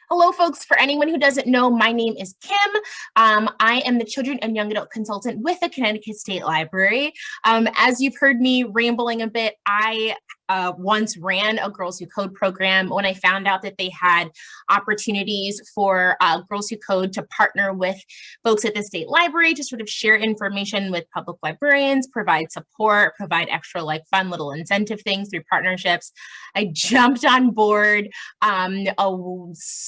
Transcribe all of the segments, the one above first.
Hello, folks. For anyone who doesn't know, my name is Kim. I am the Children and Young Adult Consultant with the Connecticut State Library. As you've heard me rambling a bit, I once ran a Girls Who Code program when I found out that they had opportunities for Girls Who Code to partner with folks at the state library to sort of share information with public librarians, provide support, provide extra like fun little incentive things through partnerships. I jumped on board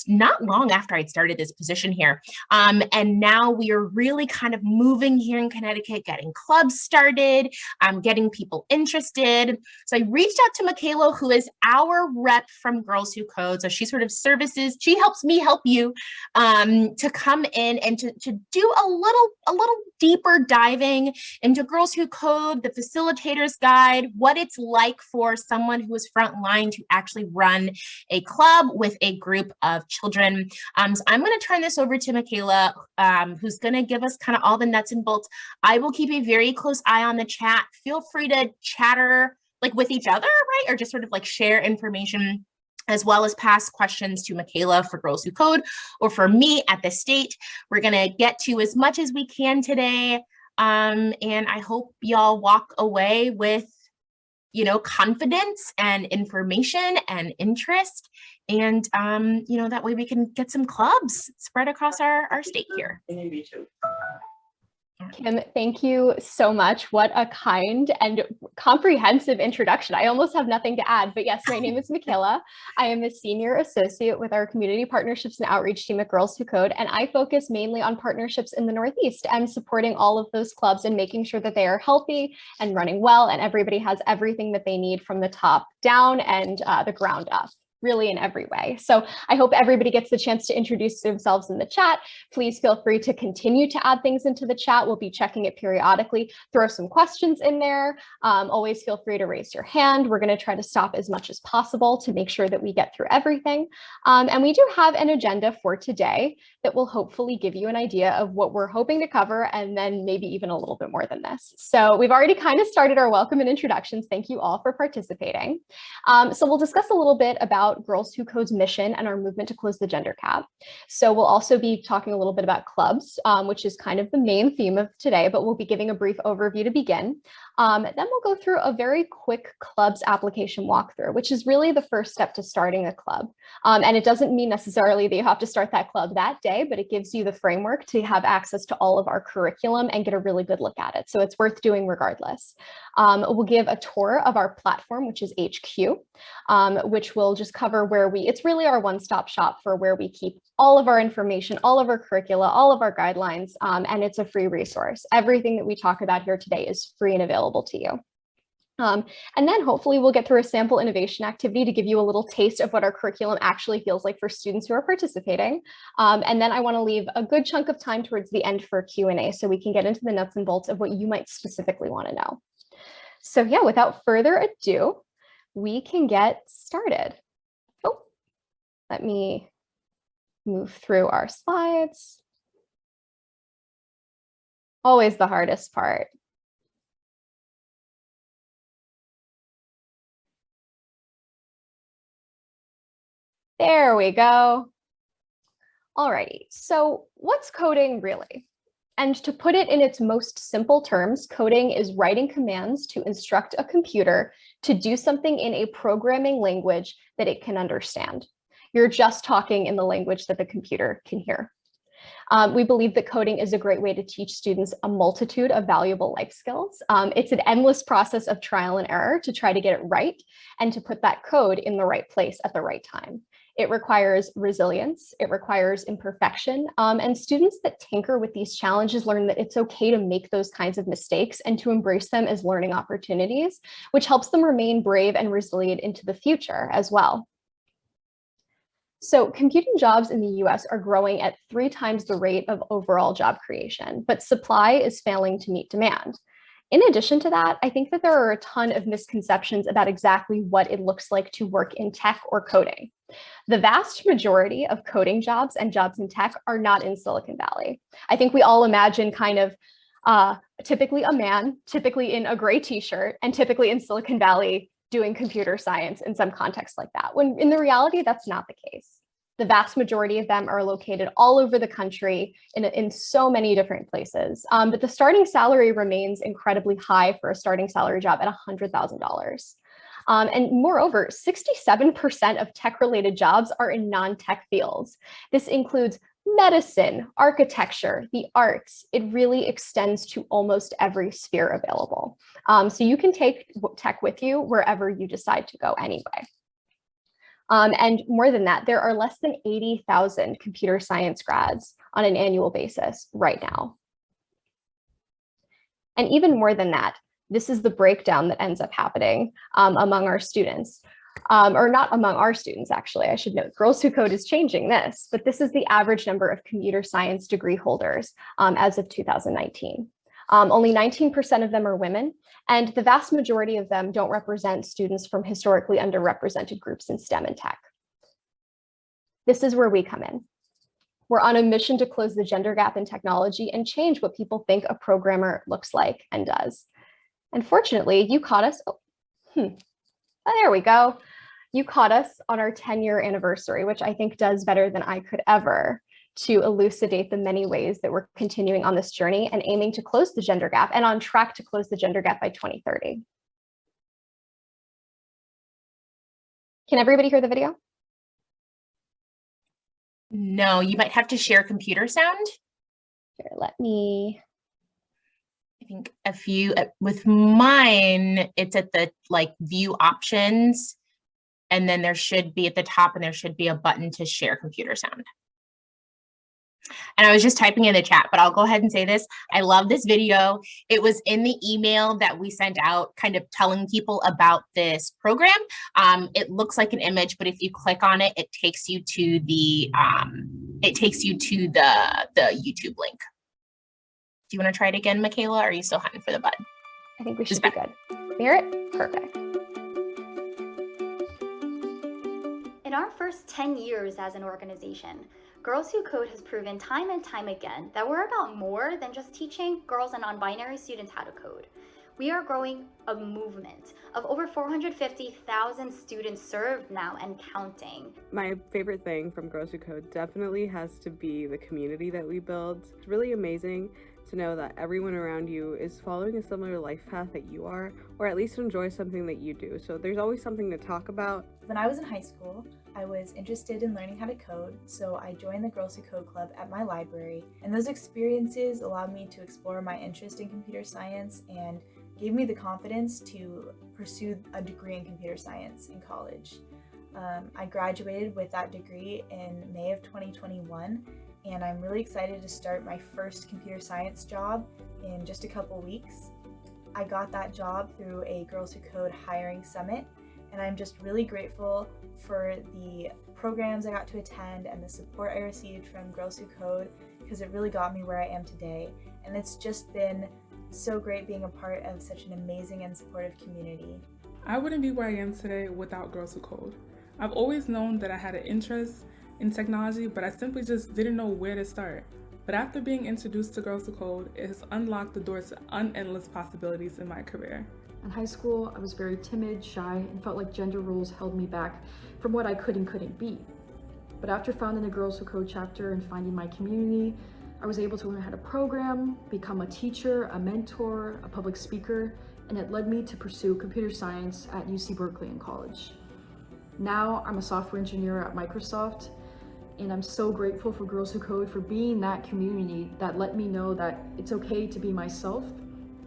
not long after I'd started this position here. And now we are really kind of moving here in Connecticut, getting clubs started, getting people interested. So I reached out to Michaela, who is our rep from Girls Who Code. So she sort of services, she helps me help you to come in and to do a little deeper diving into Girls Who Code, the facilitator's guide, what it's like for someone who is frontline to actually run a club with a group of children. So I'm going to turn this over to Michaela, who's going to give us kind of all the nuts and bolts. I will keep a very close eye on the chat. Feel free to chatter like with each other, right? Or just sort of like share information, as well as pass questions to Michaela for Girls Who Code or for me at the state. We're going to get to as much as we can today. And I hope y'all walk away with, you know, confidence and information and interest. And, you know, that way we can get some clubs spread across our state here. Kim, thank you so much. What a kind and comprehensive introduction. I almost have nothing to add, but yes, my name is Michaela. I am a senior associate with our community partnerships and outreach team at Girls Who Code, and I focus mainly on partnerships in the Northeast and supporting all of those clubs and making sure that they are healthy and running well, and everybody has everything that they need from the top down and the ground up, really in every way. So I hope everybody gets the chance to introduce themselves in the chat. Please feel free to continue to add things into the chat. We'll be checking it periodically. Throw some questions in there. Always feel free to raise your hand. We're going to try to stop as much as possible to make sure that we get through everything. And we do have an agenda for today that will hopefully give you an idea of what we're hoping to cover, and then maybe even a little bit more than this. So we've already kind of started our welcome and introductions. Thank you all for participating. So we'll discuss a little bit about Girls Who Code's mission and our movement to close the gender gap. So we'll also be talking a little bit about clubs, which is kind of the main theme of today, but we'll be giving a brief overview to begin. Then we'll go through a very quick clubs application walkthrough, which is really the first step to starting a club. And it doesn't mean necessarily that you have to start that club that day, but it gives you the framework to have access to all of our curriculum and get a really good look at it. So it's worth doing regardless. We'll give a tour of our platform, which is HQ, which will just cover where it's really our one-stop shop for where we keep all of our information, all of our curricula, all of our guidelines, and it's a free resource. Everything that we talk about here today is free and available to you. And then hopefully we'll get through a sample innovation activity to give you a little taste of what our curriculum actually feels like for students who are participating. And then I want to leave a good chunk of time towards the end for Q&A so we can get into the nuts and bolts of what you might specifically want to know. So yeah, without further ado, we can get started. Oh, let me move through our slides. Always the hardest part. There we go. Alrighty, so what's coding really? And to put it in its most simple terms, coding is writing commands to instruct a computer to do something in a programming language that it can understand. You're just talking in the language that the computer can hear. We believe that coding is a great way to teach students a multitude of valuable life skills. It's an endless process of trial and error to try to get it right and to put that code in the right place at the right time. It requires resilience, it requires imperfection, and students that tinker with these challenges learn that it's okay to make those kinds of mistakes and to embrace them as learning opportunities, which helps them remain brave and resilient into the future as well. So computing jobs in the US are growing at 3 times the rate of overall job creation, but supply is failing to meet demand. In addition to that, I think that there are a ton of misconceptions about exactly what it looks like to work in tech or coding. The vast majority of coding jobs and jobs in tech are not in Silicon Valley. I think we all imagine kind of typically a man, typically in a gray t-shirt, and typically in Silicon Valley doing computer science in some context like that, when in the reality, that's not the case. The vast majority of them are located all over the country in so many different places. But the starting salary remains incredibly high for a starting salary job at $100,000. And moreover, 67% of tech-related jobs are in non-tech fields. This includes medicine, architecture, the arts. It really extends to almost every sphere available. So you can take tech with you wherever you decide to go anyway. And more than that, there are less than 80,000 computer science grads on an annual basis right now. And even more than that, this is the breakdown that ends up happening among our students. Or not among our students, actually, I should note. Girls Who Code is changing this, but this is the average number of computer science degree holders as of 2019. Only 19% of them are women, and the vast majority of them don't represent students from historically underrepresented groups in STEM and tech. This is where we come in. We're on a mission to close the gender gap in technology and change what people think a programmer looks like and does. And fortunately, you caught us. There we go. You caught us on our 10-year anniversary, which I think does better than I could ever to elucidate the many ways that we're continuing on this journey and aiming to close the gender gap and on track to close the gender gap by 2030. Can everybody hear the video? No, you might have to share computer sound. Here, let me. I think a few with mine, it's at the view options. And then there should be at the top, and there should be a button to share computer sound. And I was just typing in the chat, but I'll go ahead and say this. I love this video. It was in the email that we sent out, kind of telling people about this program. It looks like an image, but if you click on it, it takes you to the YouTube link. Do you want to try it again, Michaela? Or are you still hunting for the button? I think we should be good. Barrett, perfect. In our first 10 years as an organization, Girls Who Code has proven time and time again that we're about more than just teaching girls and non-binary students how to code. We are growing a movement of over 450,000 students served now and counting. My favorite thing from Girls Who Code definitely has to be the community that we build. It's really amazing to know that everyone around you is following a similar life path that you are, or at least enjoy something that you do. So there's always something to talk about. When I was in high school, I was interested in learning how to code, so I joined the Girls Who Code Club at my library, and those experiences allowed me to explore my interest in computer science and gave me the confidence to pursue a degree in computer science in college. I graduated with that degree in May of 2021, and I'm really excited to start my first computer science job in just a couple weeks. I got that job through a Girls Who Code hiring summit, and I'm just really grateful for the programs I got to attend and the support I received from Girls Who Code, because it really got me where I am today. And it's just been so great being a part of such an amazing and supportive community. I wouldn't be where I am today without Girls Who Code. I've always known that I had an interest in technology, but I simply just didn't know where to start. But after being introduced to Girls Who Code, it has unlocked the doors to endless possibilities in my career. In high school, I was very timid, shy, and felt like gender roles held me back from what I could and couldn't be. But after founding the Girls Who Code chapter and finding my community, I was able to learn how to program, become a teacher, a mentor, a public speaker, and it led me to pursue computer science at UC Berkeley in college. Now I'm a software engineer at Microsoft, and I'm so grateful for Girls Who Code for being that community that let me know that it's okay to be myself.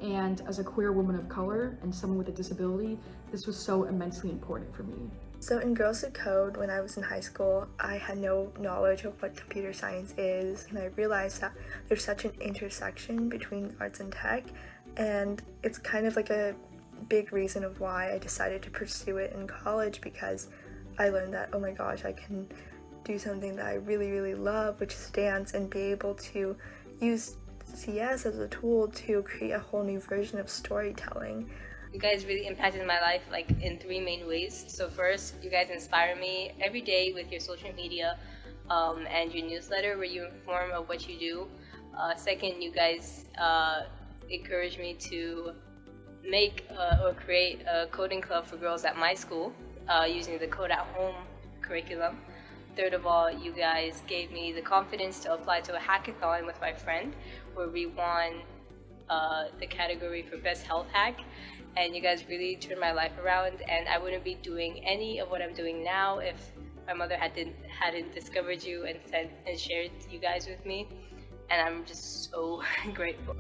And as a queer woman of color and someone with a disability, this was so immensely important for me. So in Girls Who Code, when I was in high school, I had no knowledge of what computer science is, and I realized that there's such an intersection between arts and tech, and it's kind of like a big reason of why I decided to pursue it in college, because I learned that, oh my gosh, I can do something that I really, really love, which is dance, and be able to use CS as a tool to create a whole new version of storytelling. You guys really impacted my life in 3 main ways. So first, you guys inspire me every day with your social media and your newsletter where you inform of what you do. Second, you guys encourage me to make or create a coding club for girls at my school using the Code at Home curriculum. Third of all, you guys gave me the confidence to apply to a hackathon with my friend where we won the category for best health hack. And you guys really turned my life around, and I wouldn't be doing any of what I'm doing now if my mother hadn't discovered you and sent and shared you guys with me. And I'm just so grateful.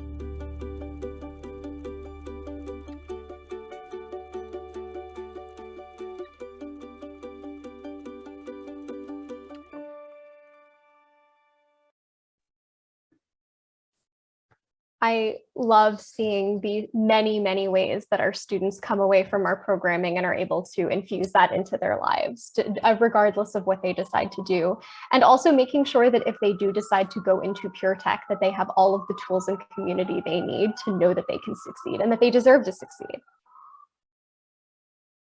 I love seeing the many, many ways that our students come away from our programming and are able to infuse that into their lives, regardless of what they decide to do. And also making sure that if they do decide to go into pure tech, that they have all of the tools and community they need to know that they can succeed and that they deserve to succeed.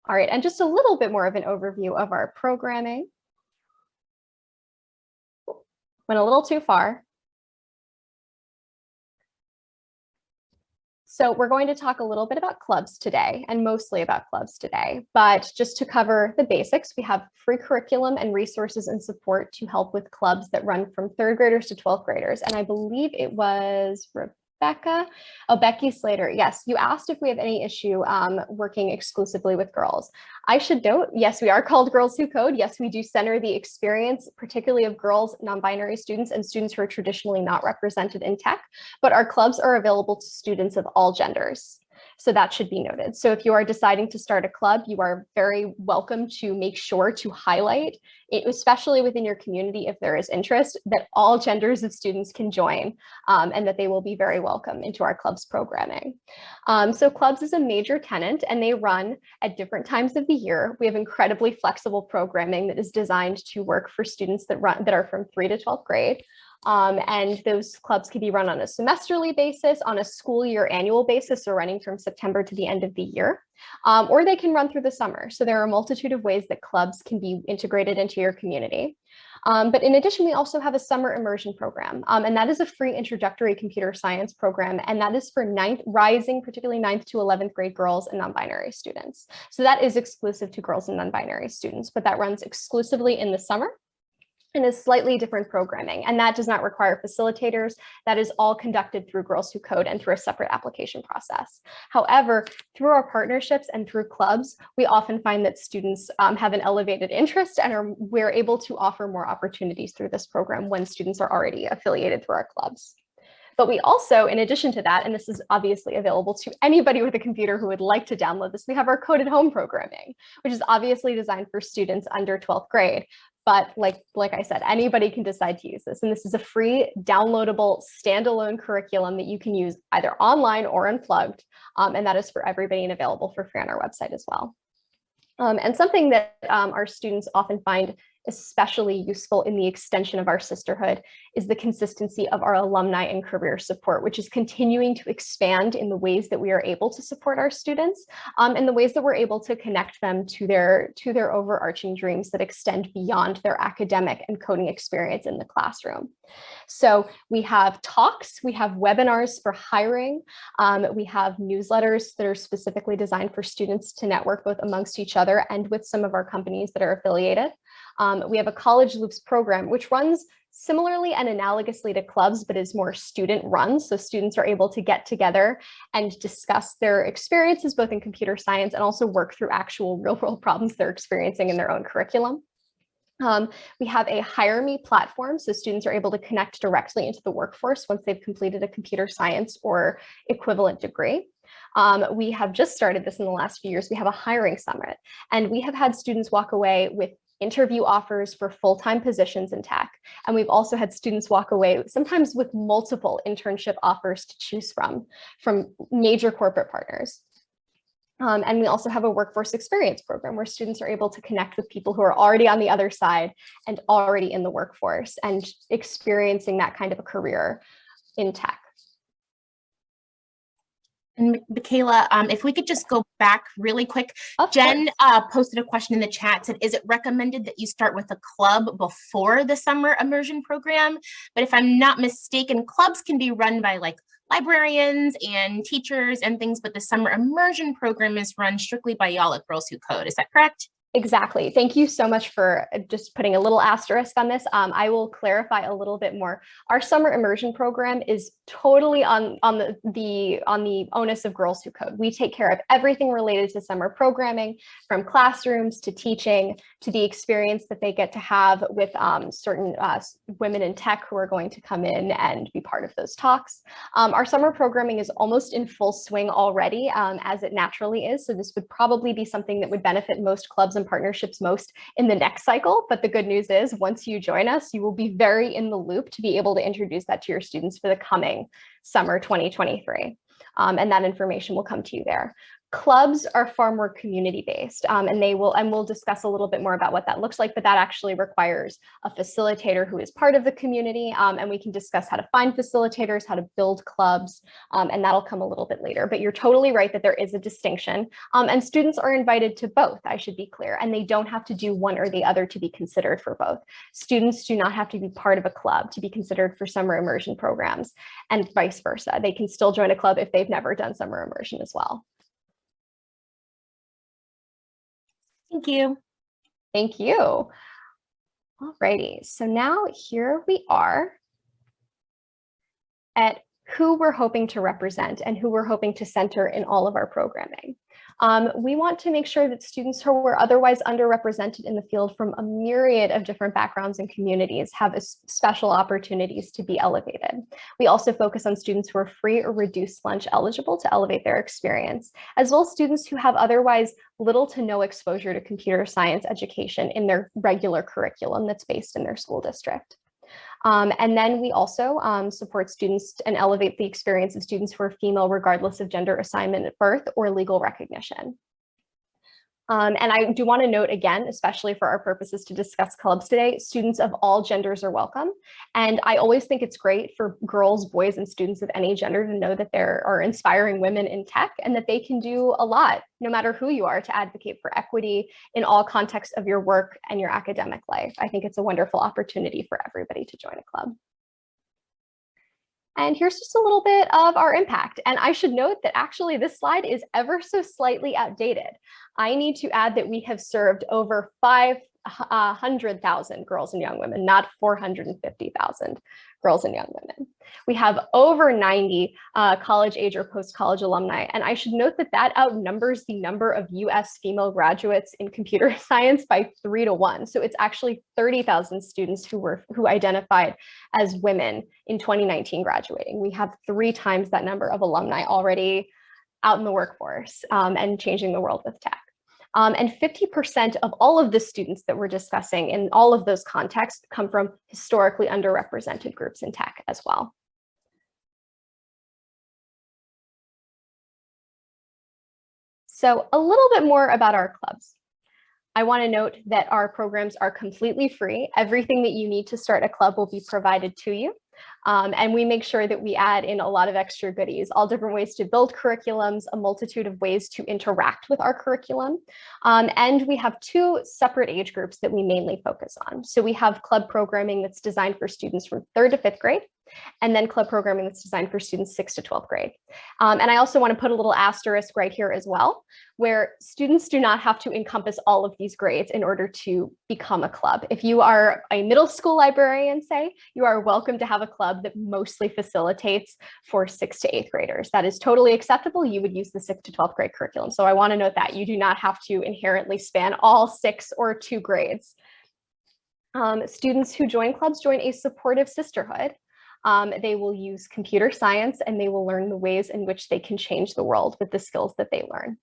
All right, and just a little bit more of an overview of our programming. Went a little too far. So we're going to talk a little bit about clubs today, and mostly about clubs today. But just to cover the basics, we have free curriculum and resources and support to help with clubs that run from 3rd graders to 12th graders. And I believe it was Becky Slater. Yes, you asked if we have any issue working exclusively with girls. I should note, yes, we are called Girls Who Code. Yes, we do center the experience, particularly of girls, non-binary students, and students who are traditionally not represented in tech, but our clubs are available to students of all genders. So that should be noted. So if you are deciding to start a club, you are very welcome to make sure to highlight it, especially within your community, if there is interest, that all genders of students can join and that they will be very welcome into our clubs programming. So clubs is a major tenant and they run at different times of the year. We have incredibly flexible programming that is designed to work for students that are from 3 to 12th grade. And those clubs can be run on a semesterly basis, on a school year annual basis, so running from September to the end of the year, or they can run through the summer. So there are a multitude of ways that clubs can be integrated into your community. But in addition, we also have a summer immersion program, and that is a free introductory computer science program, and that is for particularly 9th to 11th grade girls and non-binary students. So that is exclusive to girls and non-binary students, but that runs exclusively in the summer and is slightly different programming. And that does not require facilitators. That is all conducted through Girls Who Code and through a separate application process. However, through our partnerships and through clubs, we often find that students have an elevated interest and we're able to offer more opportunities through this program when students are already affiliated through our clubs. But we also, in addition to that, and this is obviously available to anybody with a computer who would like to download this, we have our Code at Home programming, which is obviously designed for students under 12th grade. But like I said, anybody can decide to use this. And this is a free downloadable standalone curriculum that you can use either online or unplugged. And that is for everybody and available for free on our website as well. And something that our students often find especially useful in the extension of our sisterhood is the consistency of our alumni and career support, which is continuing to expand in the ways that we are able to support our students and the ways that we're able to connect them to their overarching dreams that extend beyond their academic and coding experience in the classroom. So we have talks, we have webinars for hiring, we have newsletters that are specifically designed for students to network both amongst each other and with some of our companies that are affiliated. We have a College Loops program, which runs similarly and analogously to clubs, but is more student run. So students are able to get together and discuss their experiences, both in computer science and also work through actual real world problems they're experiencing in their own curriculum. We have a Hire Me platform, so students are able to connect directly into the workforce once they've completed a computer science or equivalent degree. We have just started this in the last few years. We have a hiring summit, and we have had students walk away with interview offers for full-time positions in tech. And we've also had students walk away sometimes with multiple internship offers to choose from major corporate partners. And we also have a workforce experience program where students are able to connect with people who are already on the other side and already in the workforce and experiencing that kind of a career in tech. And Michaela, if we could just go back really quick, Jen posted a question in the chat, said, is it recommended that you start with a club before the summer immersion program? But if I'm not mistaken, clubs can be run by like librarians and teachers and things, but the summer immersion program is run strictly by y'all at Girls Who Code. Is that correct? Exactly. Thank you so much for just putting a little asterisk on this. I will clarify a little bit more. Our summer immersion program is totally on the onus of Girls Who Code. We take care of everything related to summer programming, from classrooms to teaching to the experience that they get to have with certain women in tech who are going to come in and be part of those talks. Our summer programming is almost in full swing already, as it naturally is. So this would probably be something that would benefit most clubs and partnerships most in the next cycle. But the good news is, once you join us, you will be very in the loop to be able to introduce that to your students for the coming summer 2023. And that information will come to you there. Clubs are far more community-based, and we'll discuss a little bit more about what that looks like, but that actually requires a facilitator who is part of the community, and we can discuss how to find facilitators, how to build clubs, and that'll come a little bit later. But you're totally right that there is a distinction, and students are invited to both, I should be clear, and they don't have to do one or the other to be considered for both. Students do not have to be part of a club to be considered for summer immersion programs, and vice versa. They can still join a club if they've never done summer immersion as well. Thank you. Thank you. Alrighty, so now here we are at who we're hoping to represent and who we're hoping to center in all of our programming. We want to make sure that students who are otherwise underrepresented in the field from a myriad of different backgrounds and communities have special opportunities to be elevated. We also focus on students who are free or reduced lunch eligible to elevate their experience, as well as students who have otherwise little to no exposure to computer science education in their regular curriculum that's based in their school district. And then we also support students and elevate the experience of students who are female, regardless of gender assignment at birth or legal recognition. And I do want to note again, especially for our purposes to discuss clubs today, students of all genders are welcome. And I always think it's great for girls, boys, and students of any gender to know that there are inspiring women in tech and that they can do a lot, no matter who you are, to advocate for equity in all contexts of your work and your academic life. I think it's a wonderful opportunity for everybody to join a club. And here's just a little bit of our impact. And I should note that actually this slide is ever so slightly outdated. I need to add that we have served over 500,000 girls and young women, not 450,000 girls and young women. We have over 90 college age or post-college alumni. And I should note that that outnumbers the number of US female graduates in computer science by 3 to 1. So it's actually 30,000 students who identified as women in 2019 graduating. We have 3 times that number of alumni already out in the workforce and changing the world with tech. And 50% of all of the students that we're discussing in all of those contexts come from historically underrepresented groups in tech as well. So a little bit more about our clubs. I want to note that our programs are completely free. Everything that you need to start a club will be provided to you. And we make sure that we add in a lot of extra goodies, all different ways to build curriculums, a multitude of ways to interact with our curriculum. And we have 2 separate age groups that we mainly focus on. So we have club programming that's designed for students from 3rd to 5th grade, and then club programming that's designed for students 6th to 12th grade. And I also want to put a little asterisk right here as well, where students do not have to encompass all of these grades in order to become a club. If you are a middle school librarian, say, you are welcome to have a club that mostly facilitates for 6th to 8th graders. That is totally acceptable. You would use the 6th to 12th grade curriculum. So I want to note that you do not have to inherently span all 6 or 2 grades. Students who join clubs join a supportive sisterhood. They will use computer science and they will learn the ways in which they can change the world with the skills that they learn.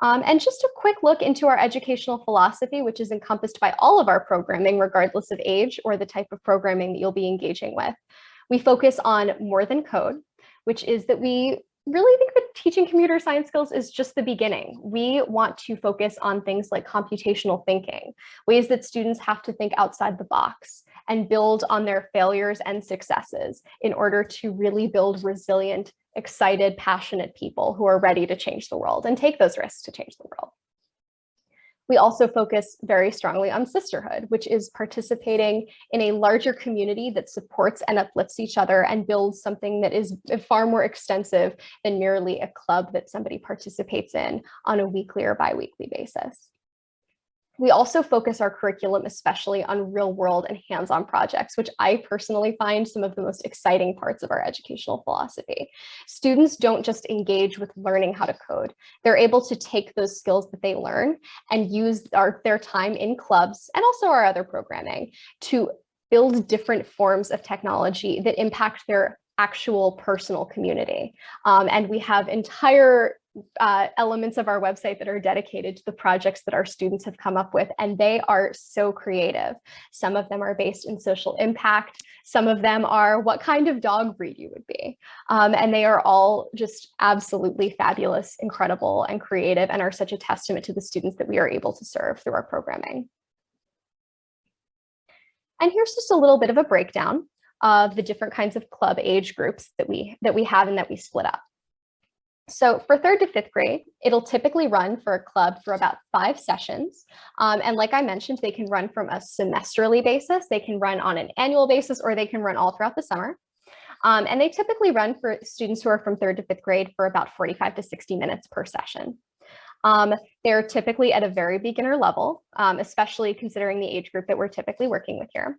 And just a quick look into our educational philosophy, which is encompassed by all of our programming, regardless of age or the type of programming that you'll be engaging with. We focus on more than code, which is that we really think that teaching computer science skills is just the beginning. We want to focus on things like computational thinking, ways that students have to think outside the box and build on their failures and successes in order to really build resilient, excited, passionate people who are ready to change the world and take those risks to change the world. We also focus very strongly on sisterhood, which is participating in a larger community that supports and uplifts each other and builds something that is far more extensive than merely a club that somebody participates in on a weekly or bi-weekly basis. We also focus our curriculum especially on real world and hands-on projects, which I personally find some of the most exciting parts of our educational philosophy. Students don't just engage with learning how to code. They're able to take those skills that they learn and use their time in clubs and also our other programming to build different forms of technology that impact their actual personal community. And we have entire elements of our website that are dedicated to the projects that our students have come up with, and they are so creative. Some of them are based in social impact. Some of them are what kind of dog breed you would be. And they are all just absolutely fabulous, incredible, and creative, and are such a testament to the students that we are able to serve through our programming. And here's just a little bit of a breakdown of the different kinds of club age groups that we have and that we split up. So for 3rd to 5th grade, it'll typically run for a club for about 5 sessions. And like I mentioned, they can run from a semesterly basis, they can run on an annual basis, or they can run all throughout the summer. And they typically run for students who are from 3rd to 5th grade for about 45 to 60 minutes per session. They're typically at a very beginner level, especially considering the age group that we're typically working with here.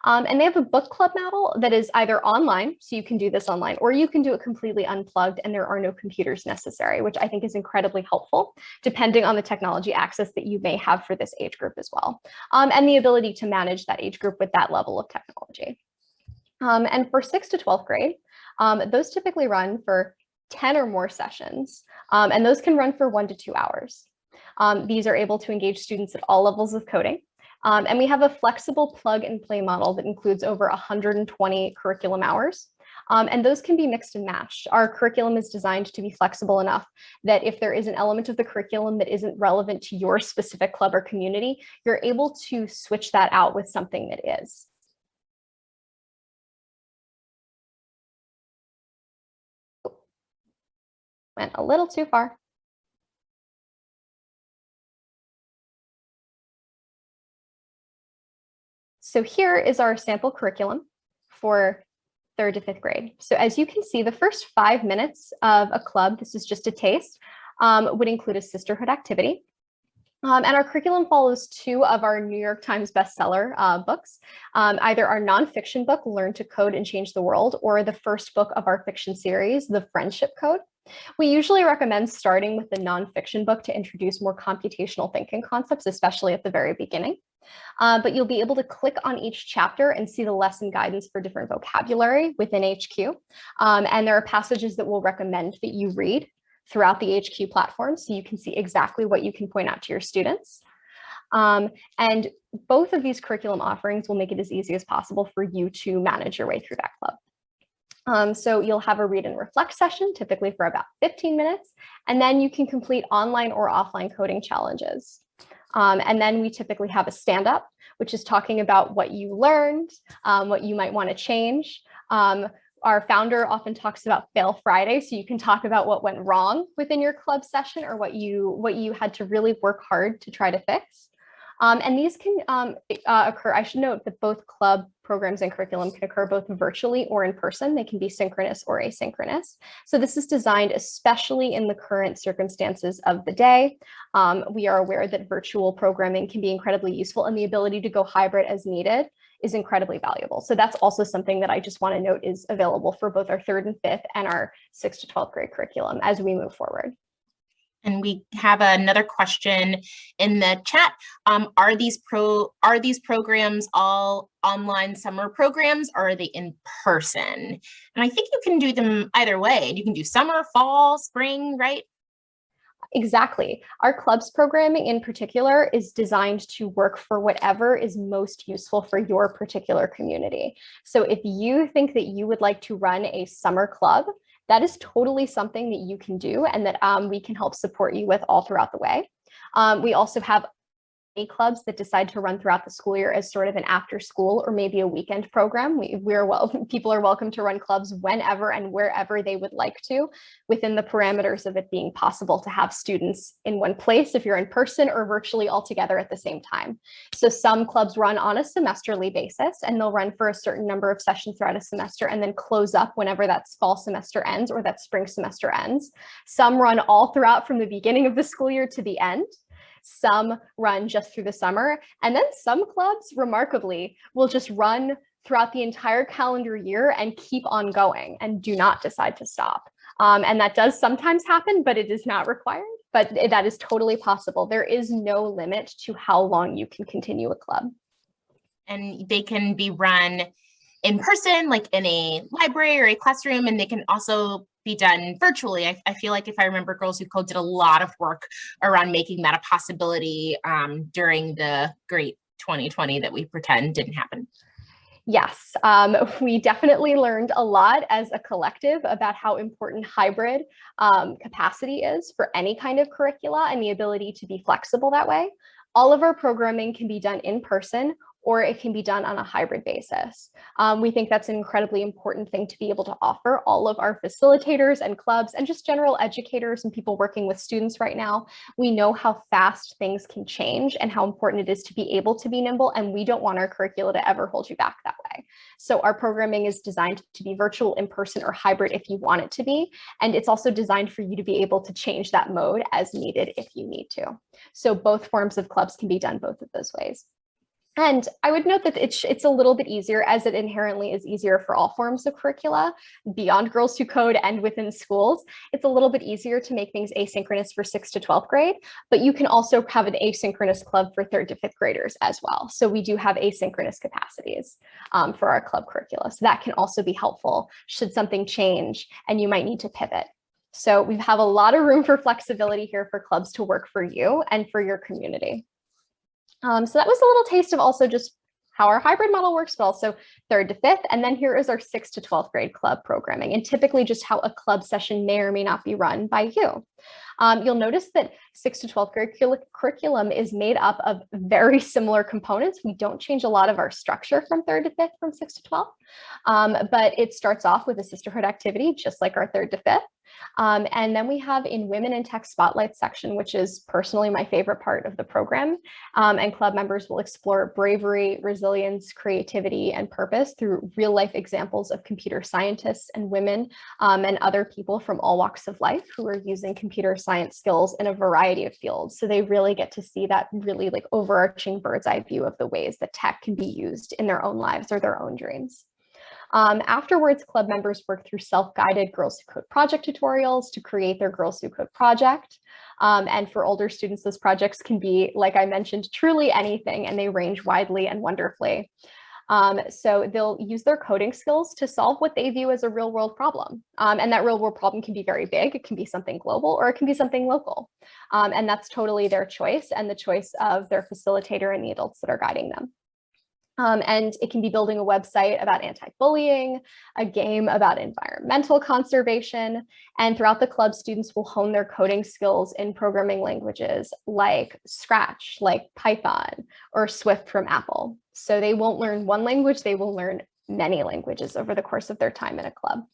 And they have a book club model that is either online, so you can do this online, or you can do it completely unplugged and there are no computers necessary, which I think is incredibly helpful, depending on the technology access that you may have for this age group as well, and the ability to manage that age group with that level of technology. And for 6th to 12th grade, those typically run for 10 or more sessions, and those can run for 1 to 2 hours. These are able to engage students at all levels of coding. And we have a flexible plug and play model that includes over 120 curriculum hours. And those can be mixed and matched. Our curriculum is designed to be flexible enough that if there is an element of the curriculum that isn't relevant to your specific club or community, you're able to switch that out with something that is. Went a little too far. So here is our sample curriculum for 3rd to 5th grade. So as you can see, the first 5 minutes of a club, this is just a taste, would include a sisterhood activity. And our curriculum follows 2 of our New York Times bestseller books, either our nonfiction book, Learn to Code and Change the World, or the first book of our fiction series, The Friendship Code. We usually recommend starting with the nonfiction book to introduce more computational thinking concepts, especially at the very beginning. But you'll be able to click on each chapter and see the lesson guidance for different vocabulary within HQ. And there are passages that we'll recommend that you read throughout the HQ platform, so you can see exactly what you can point out to your students. And both of these curriculum offerings will make it as easy as possible for you to manage your way through that club. So you'll have a read and reflect session, typically for about 15 minutes, and then you can complete online or offline coding challenges. And then we typically have a stand-up, which is talking about what you learned, what you might want to change. Our founder often talks about Fail Friday, so you can talk about what went wrong within your club session or what you had to really work hard to try to fix. And these can occur. I should note that both club programs and curriculum can occur both virtually or in person. They can be synchronous or asynchronous. So this is designed especially in the current circumstances of the day. We are aware that virtual programming can be incredibly useful, and the ability to go hybrid as needed is incredibly valuable. So that's also something that I just want to note is available for both our 3rd and 5th and our 6th to 12th grade curriculum as we move forward. And we have another question in the chat. Are these programs all online summer programs, or are they in person? And I think you can do them either way. You can do summer, fall, spring, right? Exactly. Our clubs programming in particular is designed to work for whatever is most useful for your particular community. So if you think that you would like to run a summer club, that is totally something that you can do and that we can help support you with all throughout the way. We also have clubs that decide to run throughout the school year as sort of an after school or maybe a weekend program. People are welcome to run clubs whenever and wherever they would like to, within the parameters of it being possible to have students in one place if you're in person, or virtually all together at the same time. So some clubs run on a semesterly basis, and they'll run for a certain number of sessions throughout a semester and then close up whenever that fall semester ends or that spring semester ends. Some run all throughout from the beginning of the school year to the end. Some run just through the summer, and then some clubs, remarkably, will just run throughout the entire calendar year and keep on going and do not decide to stop. And that does sometimes happen, but it is not required. But that is totally possible. There is no limit to how long you can continue a club. And they can be run in person, like in a library or a classroom, and they can also be done virtually. I feel like, if I remember, Girls Who Code did a lot of work around making that a possibility during the great 2020 that we pretend didn't happen. Yes, we definitely learned a lot as a collective about how important hybrid capacity is for any kind of curricula and the ability to be flexible that way. All of our programming can be done in person, or it can be done on a hybrid basis. We think that's an incredibly important thing to be able to offer all of our facilitators and clubs and just general educators and people working with students right now. We know how fast things can change and how important it is to be able to be nimble, and we don't want our curricula to ever hold you back that way. So our programming is designed to be virtual, in person, or hybrid if you want it to be. And it's also designed for you to be able to change that mode as needed if you need to. So both forms of clubs can be done both of those ways. And I would note that it's a little bit easier, as it inherently is easier for all forms of curricula beyond Girls Who Code and within schools. It's a little bit easier to make things asynchronous for 6th to 12th grade, but you can also have an asynchronous club for 3rd to 5th graders as well. So we do have asynchronous capacities for our club curricula. So that can also be helpful should something change and you might need to pivot. So we have a lot of room for flexibility here for clubs to work for you and for your community. So that was a little taste of also just how our hybrid model works, but also 3rd to 5th. And then here is our 6th to 12th grade club programming, and typically just how a club session may or may not be run by you. You'll notice that 6th to 12th grade curriculum is made up of very similar components. We don't change a lot of our structure from 3rd to 5th from 6th to 12th, but it starts off with a sisterhood activity, just like our 3rd to 5th. And then we have in Women in Tech Spotlight section, which is personally my favorite part of the program. And club members will explore bravery, resilience, creativity, and purpose through real life examples of computer scientists and women and other people from all walks of life who are using computer science skills in a variety of fields. So they really get to see that really like overarching bird's eye view of the ways that tech can be used in their own lives or their own dreams. Afterwards, club members work through self-guided Girls Who Code project tutorials to create their Girls Who Code project. And for older students, those projects can be, like I mentioned, truly anything, and they range widely and wonderfully. So they'll use their coding skills to solve what they view as a real world problem. And that real world problem can be very big. It can be something global, or it can be something local. And that's totally their choice and the choice of their facilitator and the adults that are guiding them. And it can be building a website about anti-bullying, a game about environmental conservation, and throughout the club, students will hone their coding skills in programming languages like Scratch, like Python, or Swift from Apple. So they won't learn one language, they will learn many languages over the course of their time in a club.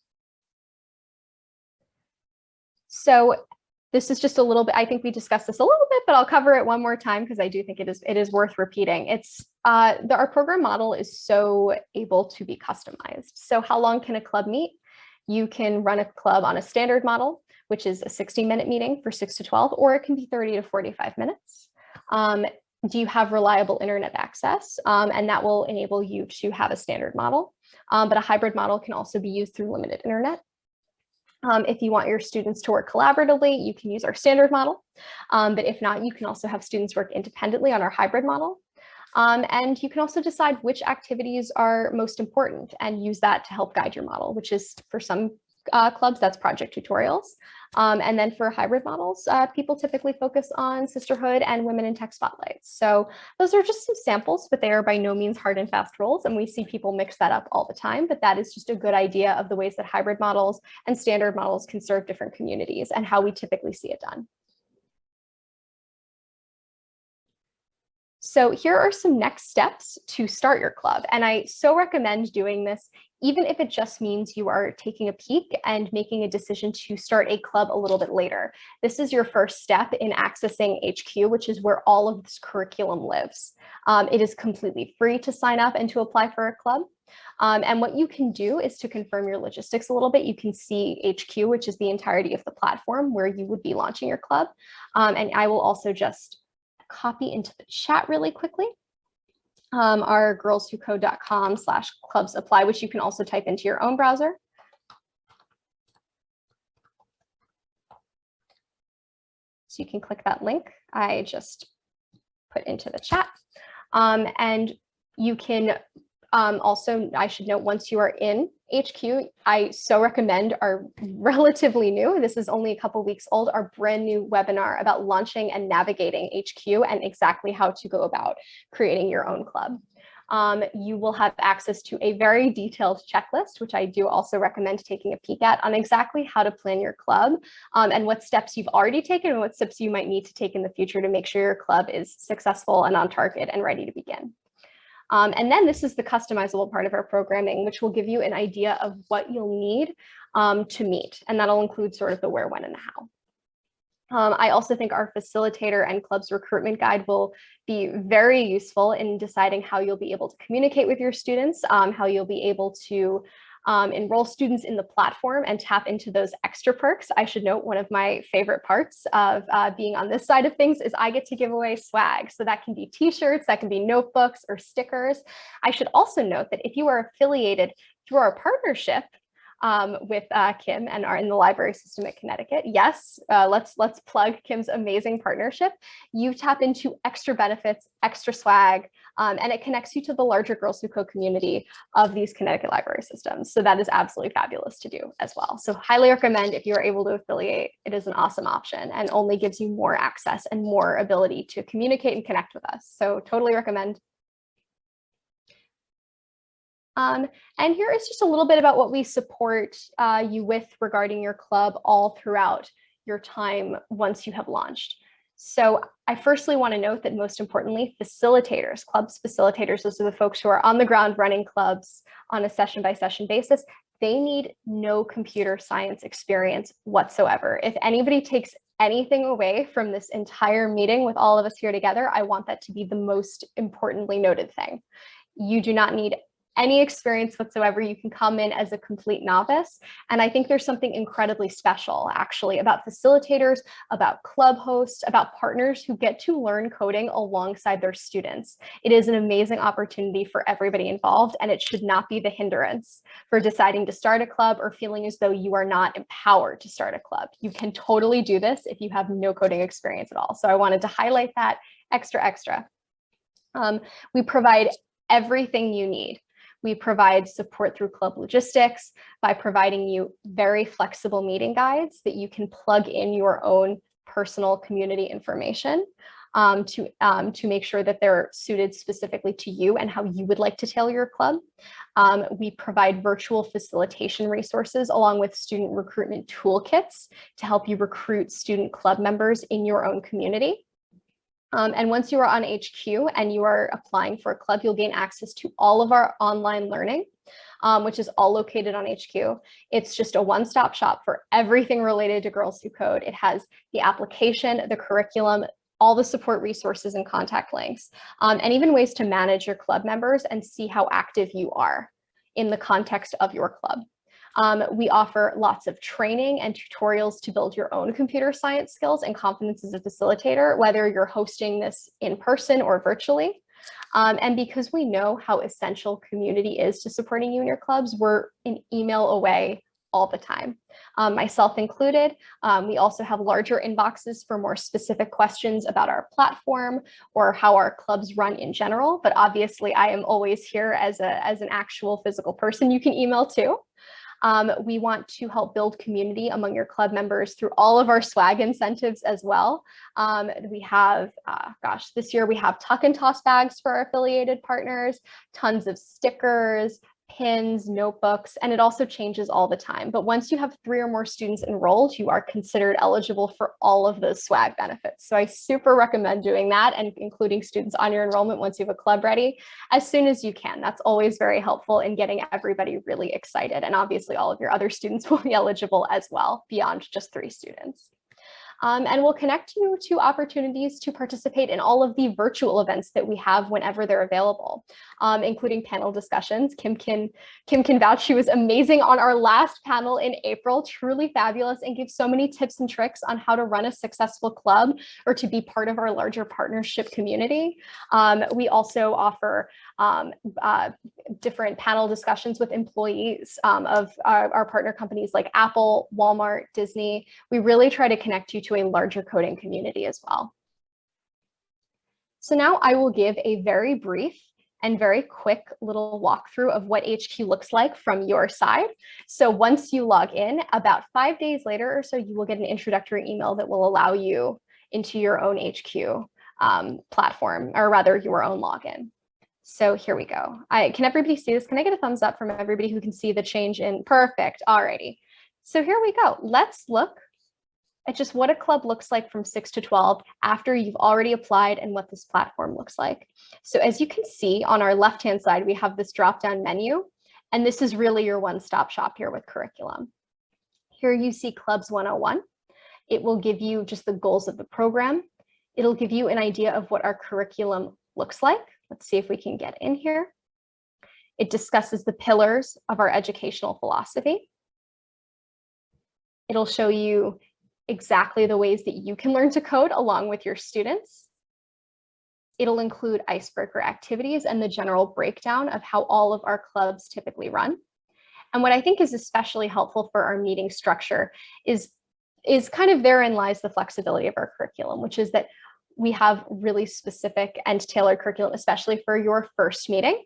So this is just a little bit, I think we discussed this a little bit, but I'll cover it one more time because I do think it is worth repeating. Our program model is so able to be customized. So how long can a club meet? You can run a club on a standard model, which is a 60-minute meeting for 6 to 12, or it can be 30 to 45 minutes. Do you have reliable internet access? And that will enable you to have a standard model. But a hybrid model can also be used through limited internet. If you want your students to work collaboratively, you can use our standard model. But if not, you can also have students work independently on our hybrid model. And you can also decide which activities are most important and use that to help guide your model, which is for some clubs, that's project tutorials. And then for hybrid models, people typically focus on sisterhood and women in tech spotlights. So those are just some samples, but they are by no means hard and fast rules. And we see people mix that up all the time, but that is just a good idea of the ways that hybrid models and standard models can serve different communities and how we typically see it done. So here are some next steps to start your club. And I so recommend doing this, even if it just means you are taking a peek and making a decision to start a club a little bit later. This is your first step in accessing HQ, which is where all of this curriculum lives. It is completely free to sign up and to apply for a club. And what you can do is to confirm your logistics a little bit. You can see HQ, which is the entirety of the platform where you would be launching your club. And I will also just copy into the chat really quickly. Our girlswhocode.com/clubs apply, which you can also type into your own browser. So you can click that link I just put into the chat. And you can also, I should note, once you are in HQ, I so recommend our relatively new, this is only a couple weeks old, our brand new webinar about launching and navigating HQ and exactly how to go about creating your own club. You will have access to a very detailed checklist, which I do also recommend taking a peek at, on exactly how to plan your club and what steps you've already taken and what steps you might need to take in the future to make sure your club is successful and on target and ready to begin. And then this is the customizable part of our programming, which will give you an idea of what you'll need to meet. And that'll include sort of the where, when, and the how. I also think our facilitator and clubs recruitment guide will be very useful in deciding how you'll be able to communicate with your students, how you'll be able to enroll students in the platform and tap into those extra perks. I should note one of my favorite parts of being on this side of things is I get to give away swag. So that can be t-shirts, that can be notebooks or stickers. I should also note that if you are affiliated through our partnership with Kim and are in the library system at Connecticut. Yes, let's plug Kim's amazing partnership. You tap into extra benefits, extra swag, and it connects you to the larger Girls Who Code community of these Connecticut library systems. So that is absolutely fabulous to do as well. So highly recommend if you are able to affiliate. It is an awesome option and only gives you more access and more ability to communicate and connect with us. So totally recommend. And here is just a little bit about what we support you with regarding your club all throughout your time once you have launched. So I firstly want to note that most importantly, facilitators, clubs facilitators, those are the folks who are on the ground running clubs on a session by session basis. They need no computer science experience whatsoever. If anybody takes anything away from this entire meeting with all of us here together, I want that to be the most importantly noted thing. You do not need any experience whatsoever. You can come in as a complete novice. And I think there's something incredibly special actually about facilitators, about club hosts, about partners who get to learn coding alongside their students. It is an amazing opportunity for everybody involved, and it should not be the hindrance for deciding to start a club or feeling as though you are not empowered to start a club. You can totally do this if you have no coding experience at all. So I wanted to highlight that extra. We provide everything you need. We provide support through club logistics by providing you very flexible meeting guides that you can plug in your own personal community information to make sure that they're suited specifically to you and how you would like to tailor your club. We provide virtual facilitation resources along with student recruitment toolkits to help you recruit student club members in your own community. And once you are on HQ and you are applying for a club, you'll gain access to all of our online learning, which is all located on HQ. It's just a one-stop shop for everything related to Girls Who Code. It has the application, the curriculum, all the support resources and contact links, and even ways to manage your club members and see how active you are in the context of your club. We offer lots of training and tutorials to build your own computer science skills and confidence as a facilitator, whether you're hosting this in person or virtually. And because we know how essential community is to supporting you in your clubs, we're an email away all the time, myself included. We also have larger inboxes for more specific questions about our platform or how our clubs run in general. But obviously, I am always here as an actual physical person you can email to. We want to help build community among your club members through all of our swag incentives as well. We have, this year we have tuck and toss bags for our affiliated partners, tons of stickers, pins, notebooks, and it also changes all the time. But once you have 3 or more students enrolled, you are considered eligible for all of those swag benefits. So I super recommend doing that and including students on your enrollment once you have a club ready as soon as you can. That's always very helpful in getting everybody really excited. And obviously all of your other students will be eligible as well, beyond just 3 students. And we'll connect you to opportunities to participate in all of the virtual events that we have whenever they're available, including panel discussions. Kim can vouch. She was amazing on our last panel in April, truly fabulous, and gives so many tips and tricks on how to run a successful club or to be part of our larger partnership community. We also offer different panel discussions with employees of our partner companies like Apple, Walmart, Disney. We really try to connect you to a larger coding community as well. So now I will give a very brief and very quick little walkthrough of what HQ looks like from your side. So once you log in, about 5 days later or so, you will get an introductory email that will allow you into your own HQ platform, or rather your own login. So here we go. Can everybody see this? Can I get a thumbs up from everybody who can see the change in? Perfect. Alrighty. So here we go. Let's look at just what a club looks like from 6 to 12 after you've already applied and what this platform looks like. So as you can see on our left-hand side, we have this drop-down menu, and this is really your one-stop shop here with curriculum. Here you see Clubs 101. It will give you just the goals of the program. It'll give you an idea of what our curriculum looks like. Let's see if we can get in here. It discusses the pillars of our educational philosophy. It'll show you exactly the ways that you can learn to code along with your students. It'll include icebreaker activities and the general breakdown of how all of our clubs typically run. And what I think is especially helpful for our meeting structure is kind of therein lies the flexibility of our curriculum, which is that we have really specific and tailored curriculum, especially for your first meeting.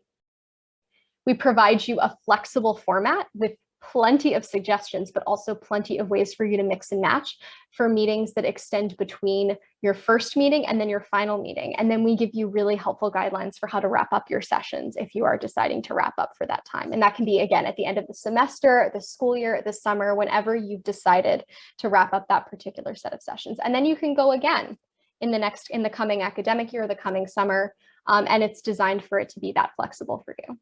We provide you a flexible format with plenty of suggestions, but also plenty of ways for you to mix and match for meetings that extend between your first meeting and then your final meeting. And then we give you really helpful guidelines for how to wrap up your sessions if you are deciding to wrap up for that time. And that can be, again, at the end of the semester, the school year, the summer, whenever you've decided to wrap up that particular set of sessions. And then you can go again in the coming academic year, the coming summer, and it's designed for it to be that flexible for you.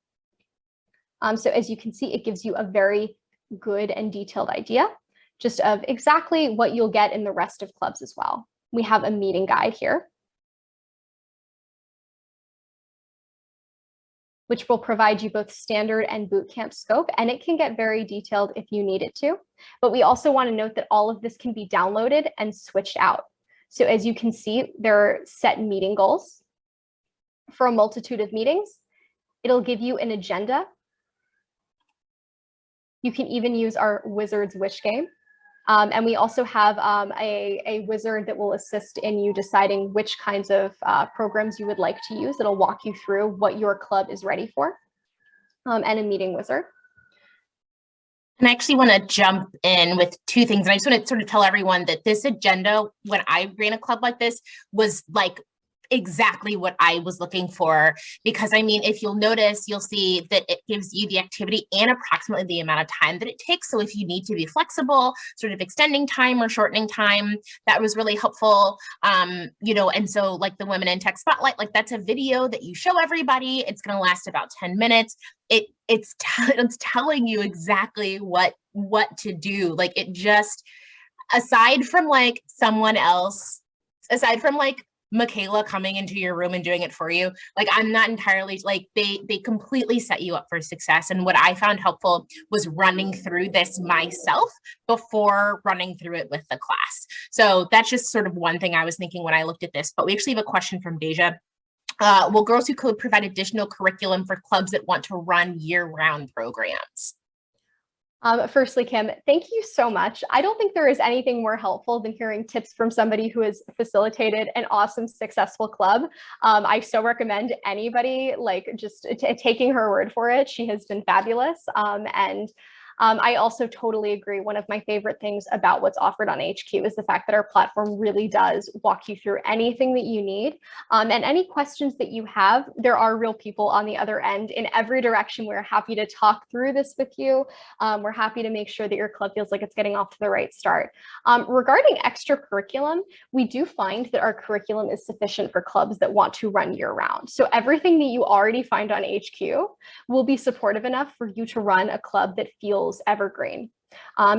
So as you can see, it gives you a very good and detailed idea just of exactly what you'll get in the rest of clubs as well. We have a meeting guide here, which will provide you both standard and bootcamp scope, and it can get very detailed if you need it to. But we also want to note that all of this can be downloaded and switched out. So as you can see, there are set meeting goals for a multitude of meetings. It'll give you an agenda. You can even use our Wizard's Wish game. And we also have a wizard that will assist in you deciding which kinds of programs you would like to use. It'll walk you through what your club is ready for, and a meeting wizard. And I actually want to jump in with 2 things. And I just want to sort of tell everyone that this agenda, when I ran a club like this, was like exactly what I was looking for, because I mean, if you'll notice, you'll see that it gives you the activity and approximately the amount of time that it takes. So if you need to be flexible, sort of extending time or shortening time, that was really helpful. You know, and so like the Women in Tech Spotlight, like that's a video that you show everybody. It's going to last about 10 minutes. It's telling you exactly what to do. Like it just, aside from like someone else, aside from like Michaela coming into your room and doing it for you, like I'm not entirely, like they completely set you up for success. And what I found helpful was running through this myself before running through it with the class. So that's just sort of one thing I was thinking when I looked at this. But we actually have a question from Deja. Will Girls Who Code provide additional curriculum for clubs that want to run year-round programs? Firstly, Kim, thank you so much. I don't think there is anything more helpful than hearing tips from somebody who has facilitated an awesome, successful club. I so recommend anybody like just taking her word for it. She has been fabulous. And I also totally agree. One of my favorite things about what's offered on HQ is the fact that our platform really does walk you through anything that you need. And any questions that you have, there are real people on the other end in every direction. We're happy to talk through this with you. We're happy to make sure that your club feels like it's getting off to the right start. Regarding extra curriculum, we do find that our curriculum is sufficient for clubs that want to run year round. So everything that you already find on HQ will be supportive enough for you to run a club that feels evergreen.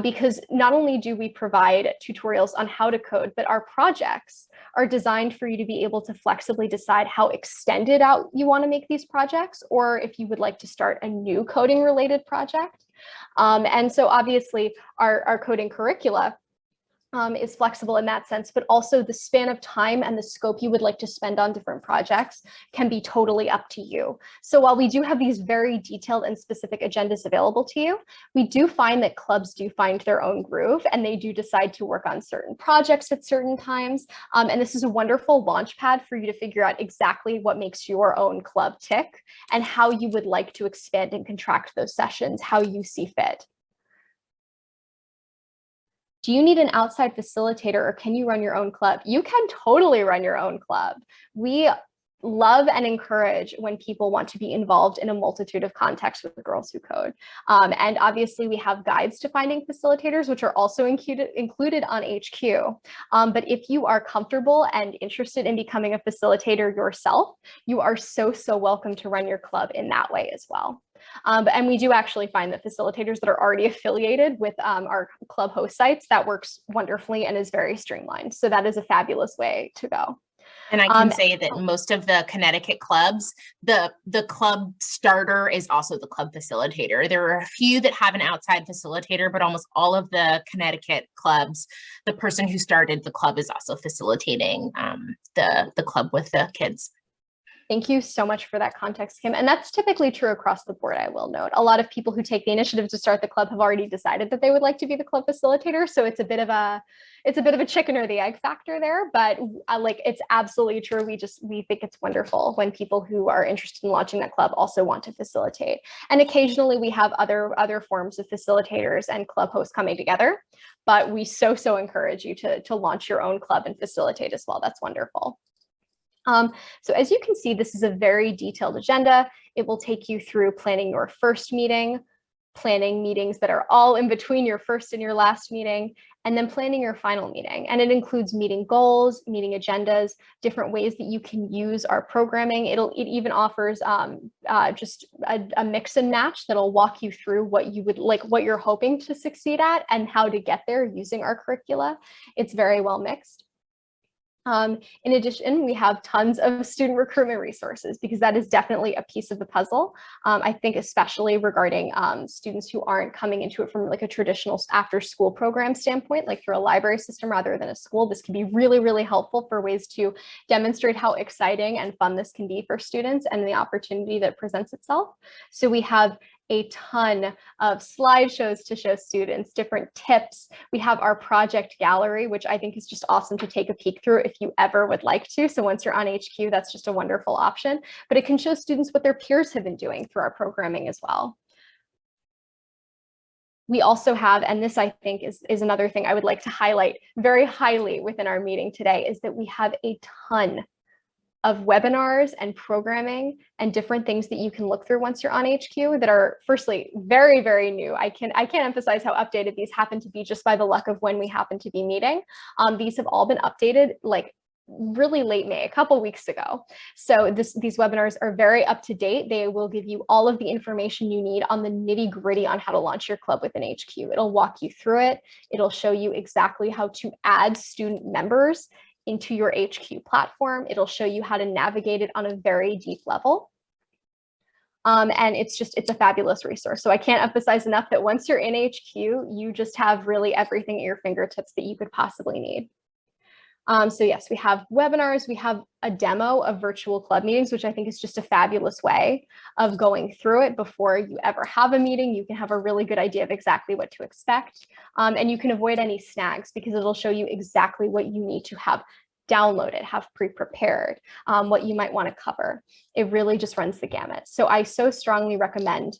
Because not only do we provide tutorials on how to code, but our projects are designed for you to be able to flexibly decide how extended out you want to make these projects, or if you would like to start a new coding related project. And so obviously our coding curricula is flexible in that sense, but also the span of time and the scope you would like to spend on different projects can be totally up to you. So while we do have these very detailed and specific agendas available to you, we do find that clubs do find their own groove, and they do decide to work on certain projects at certain times. And this is a wonderful launch pad for you to figure out exactly what makes your own club tick and how you would like to expand and contract those sessions, how you see fit. Do you need an outside facilitator, or can you run your own club? You can totally run your own club. We love and encourage when people want to be involved in a multitude of contexts with the Girls Who Code. And obviously we have guides to finding facilitators, which are also included on HQ. But if you are comfortable and interested in becoming a facilitator yourself, you are so welcome to run your club in that way as well. And we do actually find that facilitators that are already affiliated with our club host sites, that works wonderfully and is very streamlined. So that is a fabulous way to go. And I can say that most of the Connecticut clubs, the club starter is also the club facilitator. There are a few that have an outside facilitator, but almost all of the Connecticut clubs, the person who started the club is also facilitating the club with the kids. Thank you so much for that context, Kim. And that's typically true across the board, I will note. A lot of people who take the initiative to start the club have already decided that they would like to be the club facilitator. So it's a bit of a chicken or the egg factor there, but it's absolutely true. We think it's wonderful when people who are interested in launching that club also want to facilitate. And occasionally we have other forms of facilitators and club hosts coming together, but we so encourage you to launch your own club and facilitate as well. That's wonderful. So as you can see, this is a very detailed agenda. It will take you through planning your first meeting, planning meetings that are all in between your first and your last meeting, and then planning your final meeting. And it includes meeting goals, meeting agendas, different ways that you can use our programming. It even offers just a mix and match that'll walk you through what you would like, what you're hoping to succeed at, and how to get there using our curricula. It's very well mixed. In addition, we have tons of student recruitment resources, because that is definitely a piece of the puzzle. I think especially regarding students who aren't coming into it from like a traditional after school program standpoint, like through a library system rather than a school, this can be really helpful for ways to demonstrate how exciting and fun this can be for students and the opportunity that presents itself. So we have a ton of slideshows to show students, different tips. We have our project gallery, which I think is just awesome to take a peek through if you ever would like to. So once you're on HQ, that's just a wonderful option, but it can show students what their peers have been doing through our programming as well. We also have, and this I think is another thing I would like to highlight very highly within our meeting today, is that we have a ton of webinars and programming and different things that you can look through once you're on HQ that are firstly very new. I can't emphasize how updated these happen to be just by the luck of when we happen to be meeting. These have all been updated like really late May, a couple weeks ago. So these webinars are very up to date. They will give you all of the information you need on the nitty gritty on how to launch your club within HQ. It'll walk you through it. It'll show you exactly how to add student members into your HQ platform. It'll show you how to navigate it on a very deep level. And it's a fabulous resource. So I can't emphasize enough that once you're in HQ, you just have really everything at your fingertips that you could possibly need. So yes, we have webinars, we have a demo of virtual club meetings, which I think is just a fabulous way of going through it before you ever have a meeting. You can have a really good idea of exactly what to expect. And you can avoid any snags because it'll show you exactly what you need to have downloaded, have pre-prepared, what you might want to cover. It really just runs the gamut. So I so strongly recommend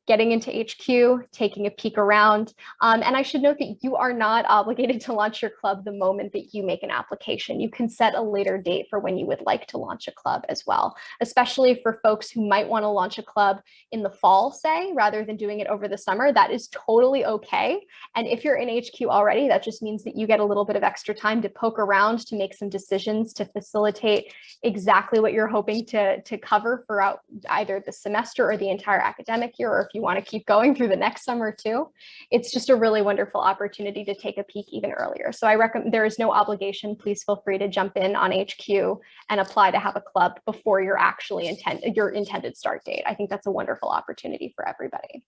getting into HQ, taking a peek around. And I should note that you are not obligated to launch your club the moment that you make an application. You can set a later date for when you would like to launch a club as well, especially for folks who might want to launch a club in the fall, say, rather than doing it over the summer. That is totally okay. And if you're in HQ already, that just means that you get a little bit of extra time to poke around, to make some decisions, to facilitate exactly what you're hoping to cover throughout either the semester or the entire academic year, or if you want to keep going through the next summer too. It's just a really wonderful opportunity to take a peek even earlier. So I recommend, there is no obligation. Please feel free to jump in on HQ and apply to have a club before your intended start date. I think that's a wonderful opportunity for everybody.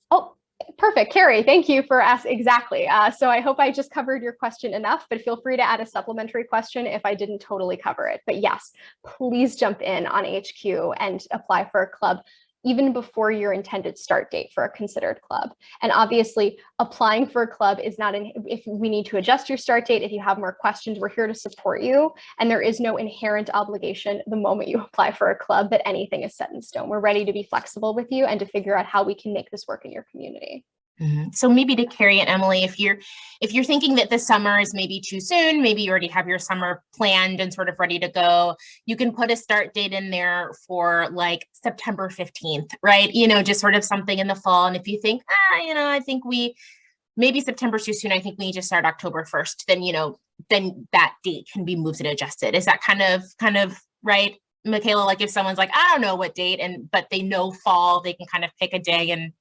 Oh, perfect. Carrie, thank you for asking. Exactly. So I hope I just covered your question enough, but feel free to add a supplementary question if I didn't totally cover it. But yes, please jump in on HQ and apply for a club even before your intended start date for a considered club. And obviously, applying for a club is not if we need to adjust your start date, if you have more questions, we're here to support you. And there is no inherent obligation the moment you apply for a club that anything is set in stone. We're ready to be flexible with you and to figure out how we can make this work in your community. So maybe to Carrie and Emily, if you're thinking that the summer is maybe too soon, maybe you already have your summer planned and sort of ready to go, you can put a start date in there for like September 15th, right? Just sort of something in the fall. And if you think, I think maybe September's too soon, I think we need to start October 1st, then that date can be moved and adjusted. Is that kind of right, Michaela? Like if someone's like, I don't know what date, but they know fall, they can kind of pick a day and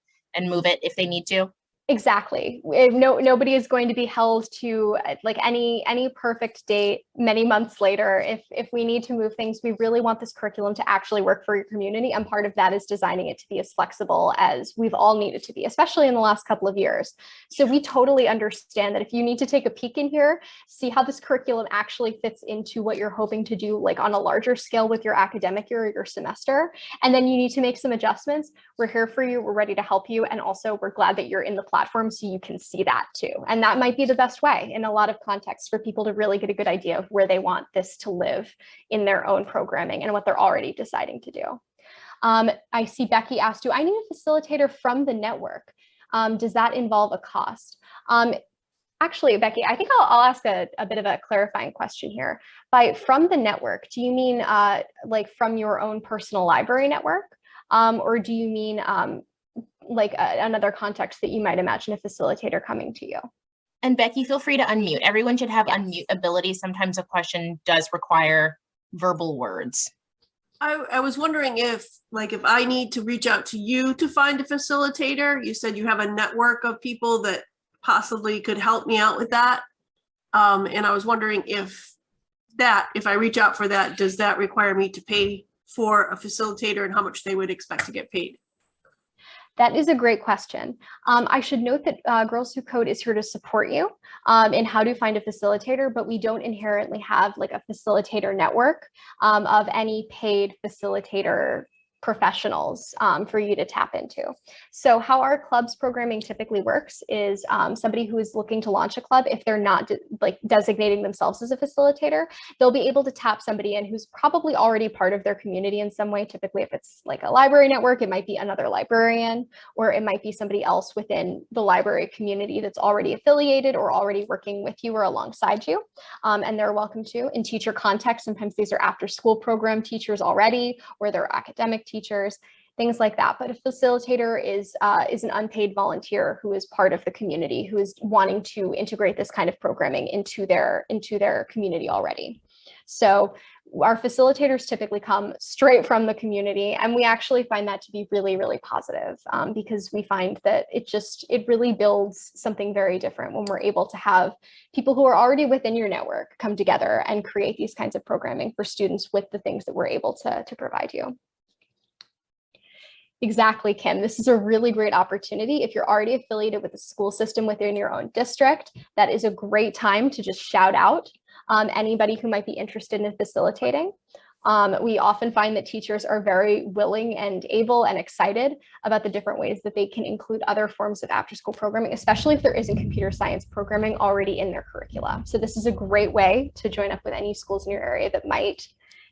move it if they need to. Exactly. Nobody is going to be held to like any perfect date many months later. If we need to move things, we really want this curriculum to actually work for your community. And part of that is designing it to be as flexible as we've all needed to be, especially in the last couple of years. So we totally understand that if you need to take a peek in here, see how this curriculum actually fits into what you're hoping to do, like on a larger scale with your academic year or your semester, and then you need to make some adjustments, we're here for you. We're ready to help you. And also we're glad that you're in the platform so you can see that too. And that might be the best way in a lot of contexts for people to really get a good idea of where they want this to live in their own programming and what they're already deciding to do. I see Becky asked, do I need a facilitator from the network? Does that involve a cost? Actually, Becky, I think I'll ask a bit of a clarifying question here. By from the network, do you mean like from your own personal library network? Or do you mean like another context that you might imagine a facilitator coming to you? And Becky, feel free to unmute. Everyone should have unmute ability. Sometimes a question does require verbal words. I was wondering if I need to reach out to you to find a facilitator. You said you have a network of people that possibly could help me out with that. And I was wondering if I reach out for that, does that require me to pay for a facilitator and how much they would expect to get paid? That is a great question. I should note that Girls Who Code is here to support you in how to find a facilitator, but we don't inherently have like a facilitator network of any paid facilitator professionals for you to tap into. So how our club's programming typically works is somebody who is looking to launch a club, if they're not like designating themselves as a facilitator, they'll be able to tap somebody in who's probably already part of their community in some way. Typically, if it's like a library network, it might be another librarian, or it might be somebody else within the library community that's already affiliated or already working with you or alongside you. And they're welcome to. In teacher context, sometimes these are after school program teachers already, or they're academic teachers, things like that. But a facilitator is an unpaid volunteer who is part of the community, who is wanting to integrate this kind of programming into their community already. So our facilitators typically come straight from the community, and we actually find that to be really, really positive because we find that it really builds something very different when we're able to have people who are already within your network come together and create these kinds of programming for students with the things that we're able to provide you. Exactly, Kim. This is a really great opportunity. If you're already affiliated with the school system within your own district, that is a great time to just shout out anybody who might be interested in facilitating. We often find that teachers are very willing and able and excited about the different ways that they can include other forms of after-school programming, especially if there isn't computer science programming already in their curricula. So this is a great way to join up with any schools in your area that might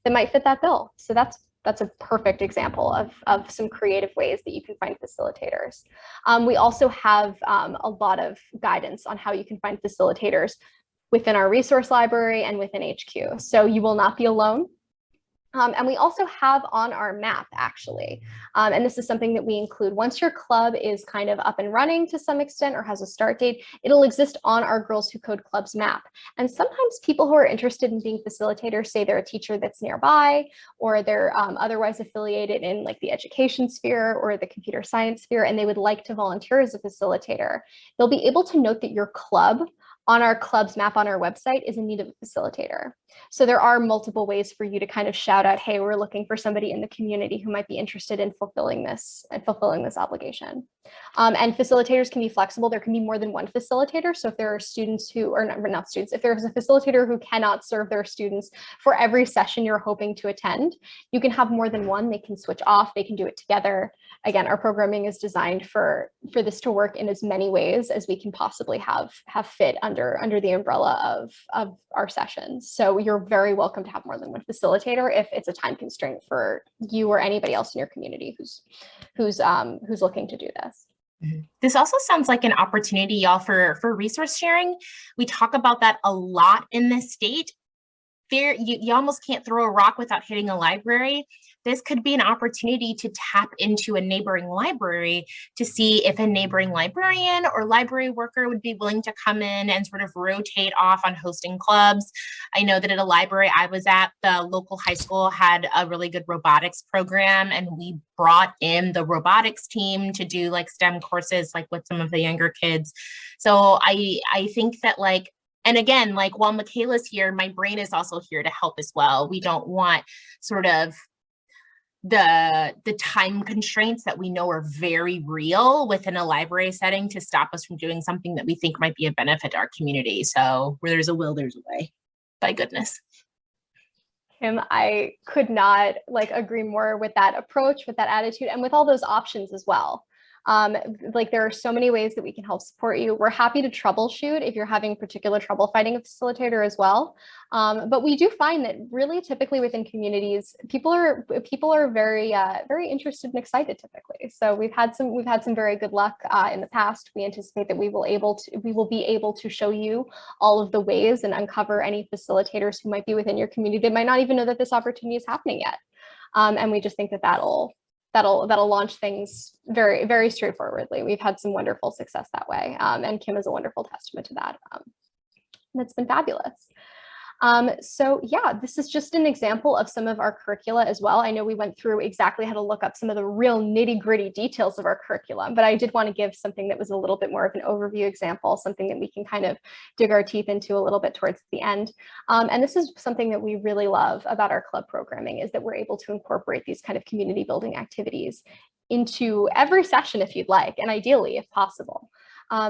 fit that bill. So that's that's a perfect example of some creative ways that you can find facilitators. We also have a lot of guidance on how you can find facilitators within our resource library and within HQ. So you will not be alone. And we also have on our map, actually, and this is something that we include. Once your club is kind of up and running to some extent or has a start date, it'll exist on our Girls Who Code Club's map. And sometimes people who are interested in being facilitators, say they're a teacher that's nearby, or they're otherwise affiliated in like the education sphere or the computer science sphere, and they would like to volunteer as a facilitator, they'll be able to note that your club on our club's map on our website is in need of a facilitator. So there are multiple ways for you to kind of shout out, hey, we're looking for somebody in the community who might be interested in fulfilling this obligation. And facilitators can be flexible. There can be more than one facilitator. So if there are students who are not students, if there's a facilitator who cannot serve their students for every session you're hoping to attend, you can have more than one. They can switch off, they can do it together. Again, our programming is designed for this to work in as many ways as we can possibly have fit under the umbrella of our sessions. So you're very welcome to have more than one facilitator if it's a time constraint for you or anybody else in your community who's looking to do this. This also sounds like an opportunity, y'all, for resource sharing. We talk about that a lot in this state. You almost can't throw a rock without hitting a library. This could be an opportunity to tap into a neighboring library to see if a neighboring librarian or library worker would be willing to come in and sort of rotate off on hosting clubs. I know that at a library I was at, the local high school had a really good robotics program, and we brought in the robotics team to do like STEM courses like with some of the younger kids. So I think that like, and again, like while Michaela's here, my brain is also here to help as well. We don't want sort of the time constraints that we know are very real within a library setting to stop us from doing something that we think might be a benefit to our community. So where there's a will, there's a way. By goodness. Kim, I could not agree more with that approach, with that attitude, and with all those options as well. There are so many ways that we can help support you. We're happy to troubleshoot if you're having particular trouble finding a facilitator as well. But we do find that really typically within communities, people are very very interested and excited typically. So we've had some very good luck in the past. We anticipate that we will be able to show you all of the ways and uncover any facilitators who might be within your community that might not even know that this opportunity is happening yet. And we just think that that'll launch things very, very straightforwardly. We've had some wonderful success that way. And Kim is a wonderful testament to that. And it's been fabulous. So yeah, this is just an example of some of our curricula as well. I know we went through exactly how to look up some of the real nitty-gritty details of our curriculum, but I did want to give something that was a little bit more of an overview example, something that we can kind of dig our teeth into a little bit towards the end. And this is something that we really love about our club programming, is that we're able to incorporate these kind of community building activities into every session if you'd like, and ideally if possible.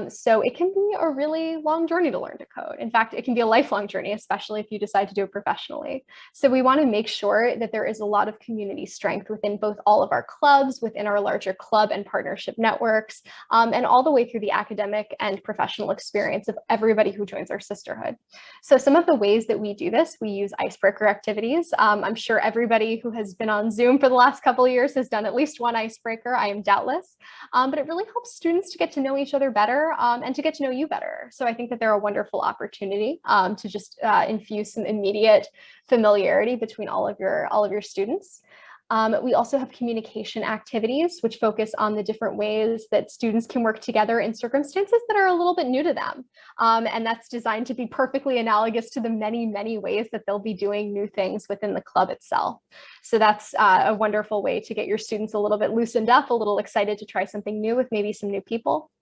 So it can be a really long journey to learn to code. In fact, it can be a lifelong journey, especially if you decide to do it professionally. So we want to make sure that there is a lot of community strength within both all of our clubs, within our larger club and partnership networks, and all the way through the academic and professional experience of everybody who joins our sisterhood. So some of the ways that we do this, we use icebreaker activities. I'm sure everybody who has been on Zoom for the last couple of years has done at least one icebreaker, I am doubtless, but it really helps students to get to know each other better. And to get to know you better. So I think that they're a wonderful opportunity to just infuse some immediate familiarity between all of your students. We also have communication activities, which focus on the different ways that students can work together in circumstances that are a little bit new to them. And that's designed to be perfectly analogous to the many, many ways that they'll be doing new things within the club itself. So that's a wonderful way to get your students a little bit loosened up, a little excited to try something new with maybe some new people.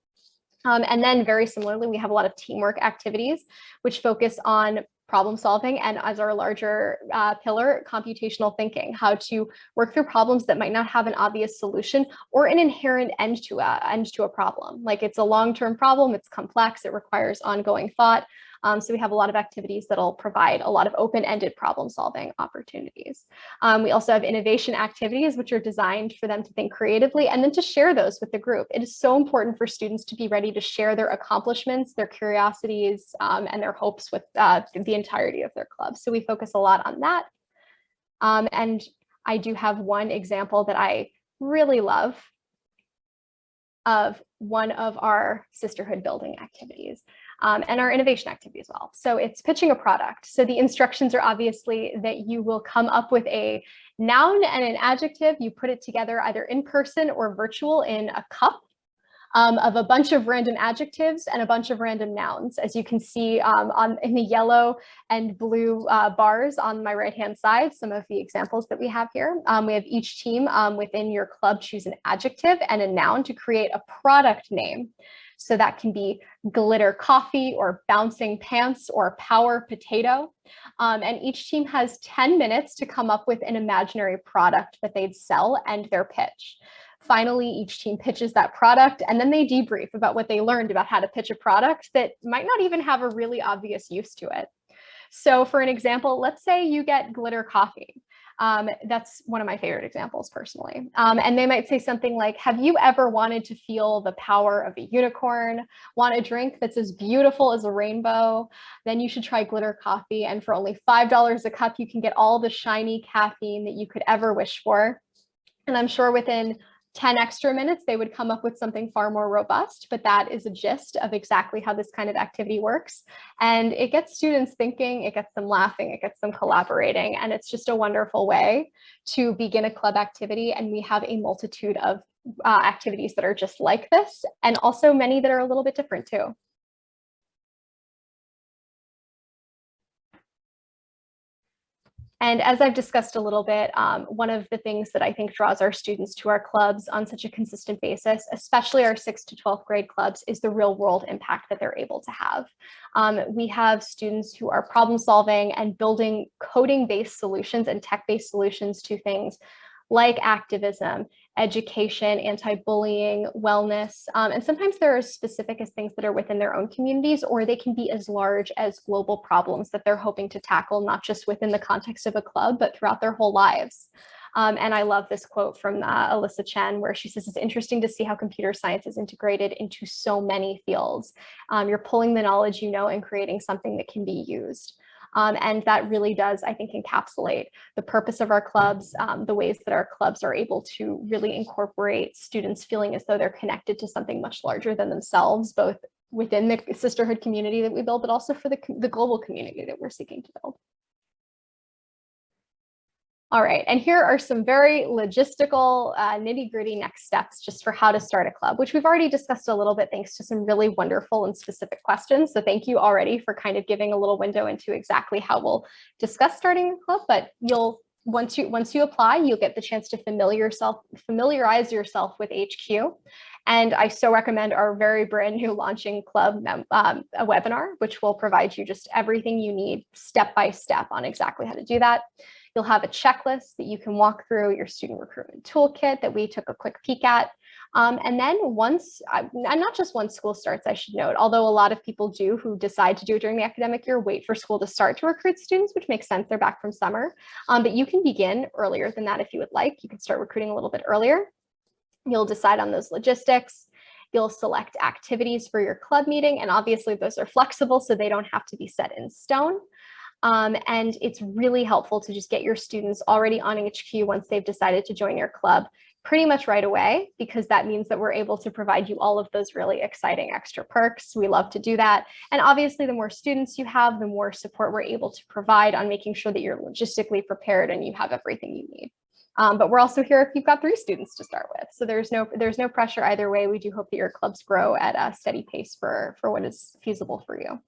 And then very similarly, we have a lot of teamwork activities, which focus on problem solving, and as our larger pillar, computational thinking, how to work through problems that might not have an obvious solution or an inherent end to a problem. Like it's a long-term problem, it's complex, it requires ongoing thought. So we have a lot of activities that'll provide a lot of open-ended problem-solving opportunities. We also have innovation activities, which are designed for them to think creatively and then to share those with the group. It is so important for students to be ready to share their accomplishments, their curiosities, and their hopes with the entirety of their club. So we focus a lot on that. And I do have one example that I really love of one of our sisterhood building activities and our innovation activity as well. So it's pitching a product. So the instructions are obviously that you will come up with a noun and an adjective. You put it together either in person or virtual in a cup of a bunch of random adjectives and a bunch of random nouns, as you can see in the yellow and blue bars on my right-hand side, some of the examples that we have here. We have each team within your club choose an adjective and a noun to create a product name. So that can be glitter coffee or bouncing pants or power potato. And each team has 10 minutes to come up with an imaginary product that they'd sell and their pitch. Finally, each team pitches that product, and then they debrief about what they learned about how to pitch a product that might not even have a really obvious use to it. So for an example, let's say you get glitter coffee. That's one of my favorite examples personally. And they might say something like, have you ever wanted to feel the power of a unicorn? Want a drink that's as beautiful as a rainbow? Then you should try glitter coffee. And for only $5 a cup, you can get all the shiny caffeine that you could ever wish for. And I'm sure within 10 extra minutes, they would come up with something far more robust, but that is a gist of exactly how this kind of activity works. And it gets students thinking, it gets them laughing, it gets them collaborating, and it's just a wonderful way to begin a club activity. And we have a multitude of activities that are just like this, and also many that are a little bit different too. And as I've discussed a little bit, one of the things that I think draws our students to our clubs on such a consistent basis, especially our 6th to 12th grade clubs, is the real world impact that they're able to have. We have students who are problem solving and building coding-based solutions and tech-based solutions to things like activism, education, anti-bullying, wellness, and sometimes they're as specific as things that are within their own communities, or they can be as large as global problems that they're hoping to tackle, not just within the context of a club, but throughout their whole lives. And I love this quote from Alyssa Chen, where she says, it's interesting to see how computer science is integrated into so many fields. You're pulling the knowledge you know and creating something that can be used. And that really does, I think, encapsulate the purpose of our clubs, the ways that our clubs are able to really incorporate students feeling as though they're connected to something much larger than themselves, both within the sisterhood community that we build, but also for the global community that we're seeking to build. All right, and here are some very logistical, nitty-gritty next steps just for how to start a club, which we've already discussed a little bit thanks to some really wonderful and specific questions. So thank you already for kind of giving a little window into exactly how we'll discuss starting a club. But once you apply, you'll get the chance to familiarize yourself with HQ. And I so recommend our very brand new launching club a webinar, which will provide you just everything you need step by step on exactly how to do that. You'll have a checklist that you can walk through, your student recruitment toolkit that we took a quick peek at. And then not just once school starts, I should note, although a lot of people do who decide to do it during the academic year, wait for school to start to recruit students, which makes sense, they're back from summer. But you can begin earlier than that if you would like. You can start recruiting a little bit earlier. You'll decide on those logistics. You'll select activities for your club meeting, and obviously those are flexible, so they don't have to be set in stone. And it's really helpful to just get your students already on HQ once they've decided to join your club pretty much right away, because that means that we're able to provide you all of those really exciting extra perks. We love to do that. And obviously, the more students you have, the more support we're able to provide on making sure that you're logistically prepared and you have everything you need. But we're also here if you've got 3 students to start with. So there's no pressure either way. We do hope that your clubs grow at a steady pace for what is feasible for you.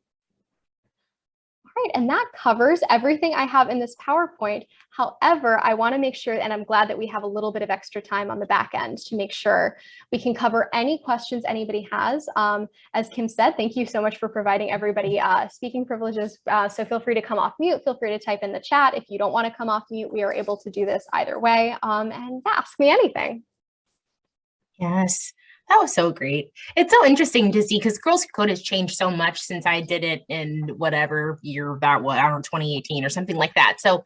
Right, and that covers everything I have in this PowerPoint. However, I want to make sure, and I'm glad that we have a little bit of extra time on the back end to make sure we can cover any questions anybody has. As Kim said, thank you so much for providing everybody speaking privileges. So feel free to come off mute. Feel free to type in the chat. If you don't want to come off mute, we are able to do this either way. And ask me anything. Yes. That was so great. It's so interesting to see because Girls Who Code has changed so much since I did it in whatever year that was, I don't know, 2018 or something like that. So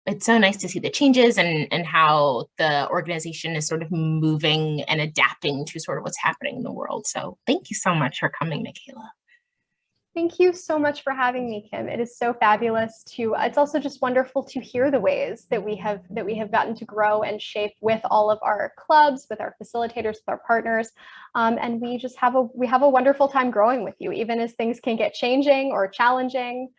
it's so nice to see the changes and how the organization is sort of moving and adapting to sort of what's happening in the world. So thank you so much for coming, Michaela. Thank you so much for having me, Kim. It is so fabulous to, it's also just wonderful to hear the ways that we have gotten to grow and shape with all of our clubs, with our facilitators, with our partners. And we just have a wonderful time growing with you, even as things can get changing or challenging.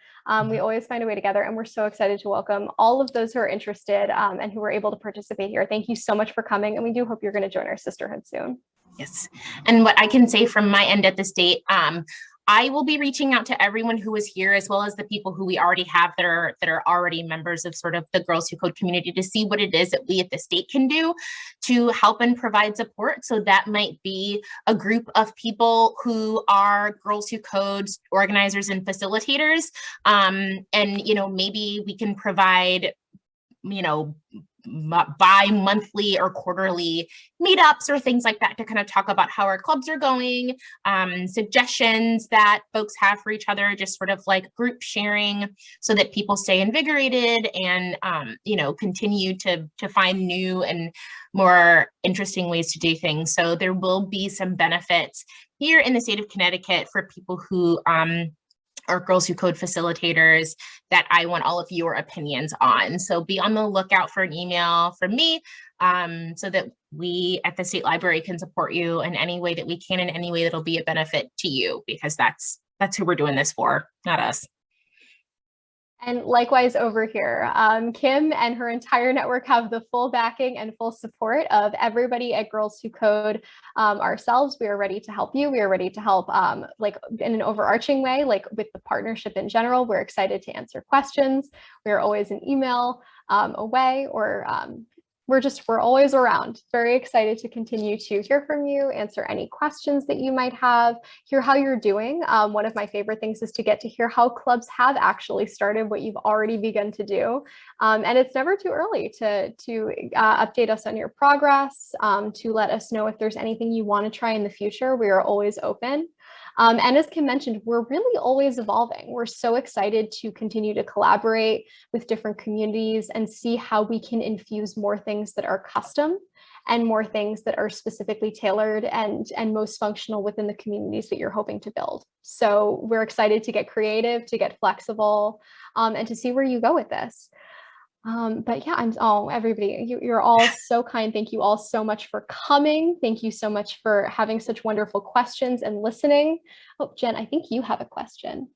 We always find a way together, and we're so excited to welcome all of those who are interested and who were able to participate here. Thank you so much for coming, and we do hope you're going to join our sisterhood soon. Yes. And what I can say from my end at this date, I will be reaching out to everyone who is here, as well as the people who we already have that are already members of sort of the Girls Who Code community, to see what it is that we at the state can do to help and provide support. So that might be a group of people who are Girls Who Code organizers and facilitators. And, maybe we can provide, bi-monthly or quarterly meetups or things like that to kind of talk about how our clubs are going, suggestions that folks have for each other, just sort of like group sharing so that people stay invigorated and, continue to find new and more interesting ways to do things. So there will be some benefits here in the state of Connecticut for people who or Girls Who Code facilitators that I want all of your opinions on. So be on the lookout for an email from me so that we at the State Library can support you in any way that we can, in any way that'll be a benefit to you, because that's who we're doing this for, not us. And likewise over here, Kim and her entire network have the full backing and full support of everybody at Girls Who Code. Ourselves, we are ready to help you. We are ready to help like in an overarching way, like with the partnership in general. We're excited to answer questions. We are always an email away, or we're always around. Very excited to continue to hear from you, answer any questions that you might have, hear how you're doing. One of my favorite things is to get to hear how clubs have actually started, what you've already begun to do. And it's never too early to update us on your progress, to let us know if there's anything you want to try in the future. We are always open. And as Kim mentioned, we're really always evolving. We're so excited to continue to collaborate with different communities and see how we can infuse more things that are custom and more things that are specifically tailored and most functional within the communities that you're hoping to build. So we're excited to get creative, to get flexible, and to see where you go with this. But yeah, everybody, you're all so kind. Thank you all so much for coming. Thank you so much for having such wonderful questions and listening. Oh, Jen, I think you have a question.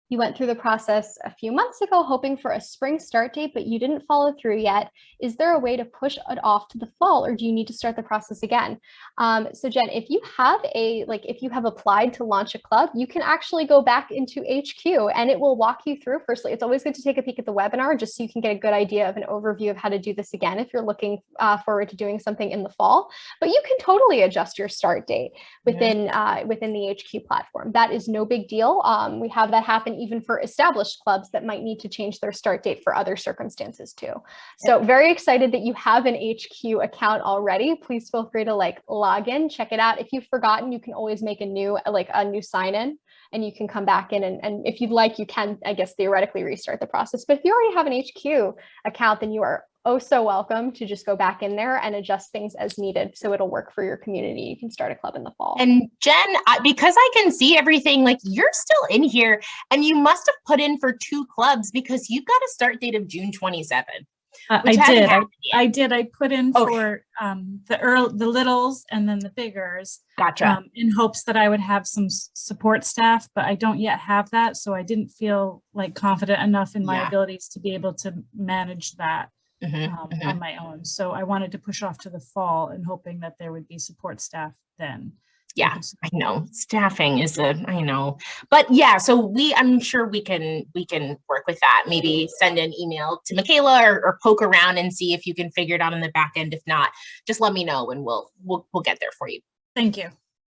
You went through the process a few months ago, hoping for a spring start date, but you didn't follow through yet. Is there a way to push it off to the fall, or do you need to start the process again? So Jen, if you have applied to launch a club, you can actually go back into HQ and it will walk you through. Firstly, it's always good to take a peek at the webinar just so you can get a good idea of an overview of how to do this again if you're looking forward to doing something in the fall. But you can totally adjust your start date within the HQ platform. That is no big deal. We have that happen even for established clubs that might need to change their start date for other circumstances too. So very excited that you have an HQ account already. Please feel free to log in, check it out. If you've forgotten, you can always make a new sign in, and you can come back in and if you'd like, you can, I guess, theoretically restart the process. But if you already have an HQ account, then you are oh so welcome to just go back in there and adjust things as needed so it'll work for your community. You can start a club in the fall. And Jen, because I can see everything, you're still in here and you must have put in for 2 clubs because you've got a start date of June 27th. I did. I put in for the littles and then the biggers. Gotcha. In hopes that I would have some support staff, but I don't yet have that. So I didn't feel confident enough in my abilities to be able to manage that. On my own. So I wanted to push off to the fall and hoping that there would be support staff then. Yeah, I know staffing is I know, but yeah, so I'm sure we can work with that. Maybe send an email to Michaela or poke around and see if you can figure it out on the back end. If not, just let me know and we'll get there for you. Thank you.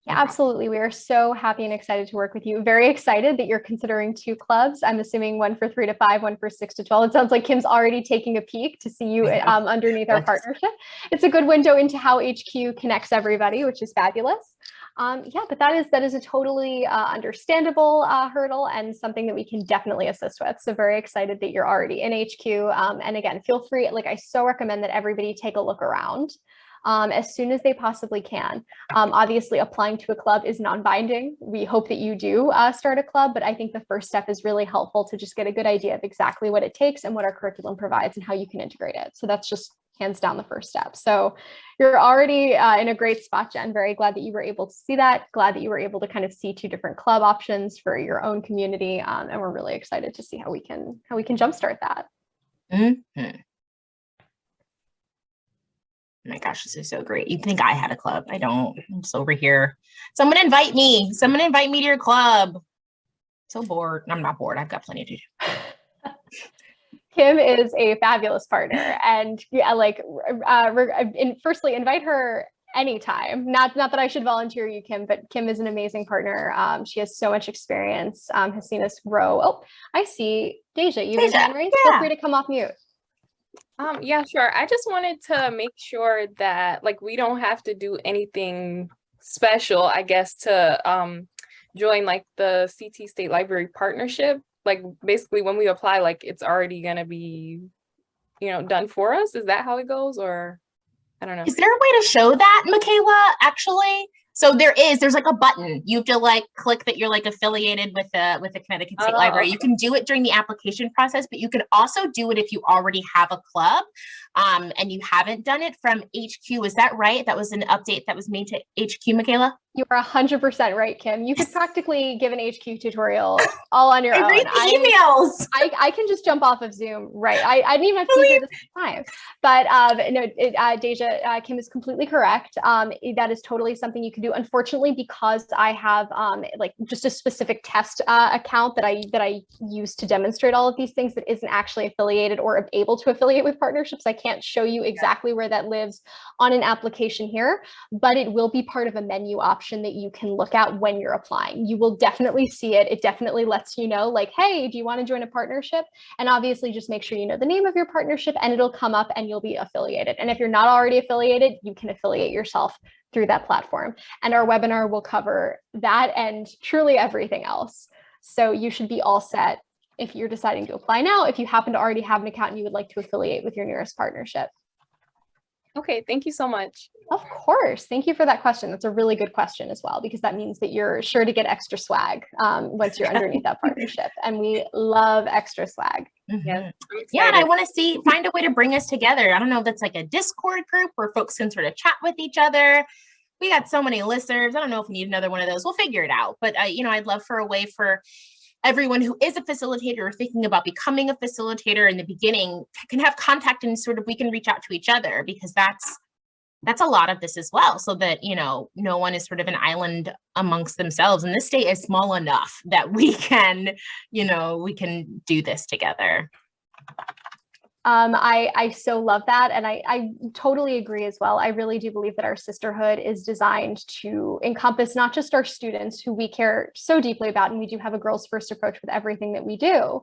Yeah, absolutely. We are so happy and excited to work with you. Very excited that you're considering 2 clubs. I'm assuming one for 3 to 5, one for 6 to 12. It sounds like Kim's already taking a peek to see you underneath our partnership. It's a good window into how HQ connects everybody, which is fabulous. But that is a totally understandable hurdle and something that we can definitely assist with. So very excited that you're already in HQ. And again, feel free, I so recommend that everybody take a look around. as soon as they possibly can. Obviously, applying to a club is non-binding. We hope that you do start a club, but I think the first step is really helpful to just get a good idea of exactly what it takes and what our curriculum provides and how you can integrate it. So that's just hands down the first step. So you're already in a great spot, Jen. Very glad that you were able to see that. Glad that you were able to kind of see 2 different club options for your own community. And we're really excited to see how we can jumpstart that. Mm-hmm. Oh my gosh, this is so great. You'd think I had a club. I don't. I'm just over here. Someone invite me. Someone invite me to your club. So bored. I'm not bored. I've got plenty to do. Kim is a fabulous partner, and firstly, invite her anytime. Not that I should volunteer you, Kim, but Kim is an amazing partner. She has so much experience, has seen us grow. Oh, I see Deja. You have your hand raised? Feel free to come off mute. Yeah, sure. I just wanted to make sure that like we don't have to do anything special, I guess, to join like the CT State Library partnership. Like basically when we apply, like it's already gonna be, done for us. Is that how it goes? Or I don't know. Is there a way to show that, Michaela, actually? So there's like a button. You have to like click that you're like affiliated with the Connecticut State Library. You can do it during the application process, but you can also do it if you already have a club and you haven't done it from HQ. Is that right? That was an update that was made to HQ, Michaela? You are 100% right, Kim. You could practically give an HQ tutorial all on your own. Read the emails. I can just jump off of Zoom, right? I didn't even have to be here this time. But no, Deja, Kim is completely correct. That is totally something you can do. Unfortunately, because I have like just a specific test account that I use to demonstrate all of these things that isn't actually affiliated or able to affiliate with partnerships, I can't show you exactly where that lives on an application here, but it will be part of a menu option that you can look at when you're applying. You will definitely see it. It definitely lets you know, like, hey, do you want to join a partnership? And obviously just make sure you know the name of your partnership and it'll come up and you'll be affiliated. And if you're not already affiliated, you can affiliate yourself through that platform. And our webinar will cover that and truly everything else. So you should be all set if you're deciding to apply now, if you happen to already have an account and you would like to affiliate with your nearest partnership. Okay, thank you so much. Of course. Thank you for that question. That's a really good question as well, because that means that you're sure to get extra swag once you're underneath that partnership. And we love extra swag. Mm-hmm. Yeah, and I want to find a way to bring us together. I don't know if that's like a Discord group where folks can sort of chat with each other. We got so many listservs. I don't know if we need another one of those. We'll figure it out. But, I'd love for a way for everyone who is a facilitator or thinking about becoming a facilitator in the beginning can have contact and sort of we can reach out to each other, because that's a lot of this as well, so that no one is sort of an island amongst themselves, and this state is small enough that we can do this together. I so love that. And I totally agree as well. I really do believe that our sisterhood is designed to encompass not just our students who we care so deeply about, and we do have a girls first approach with everything that we do.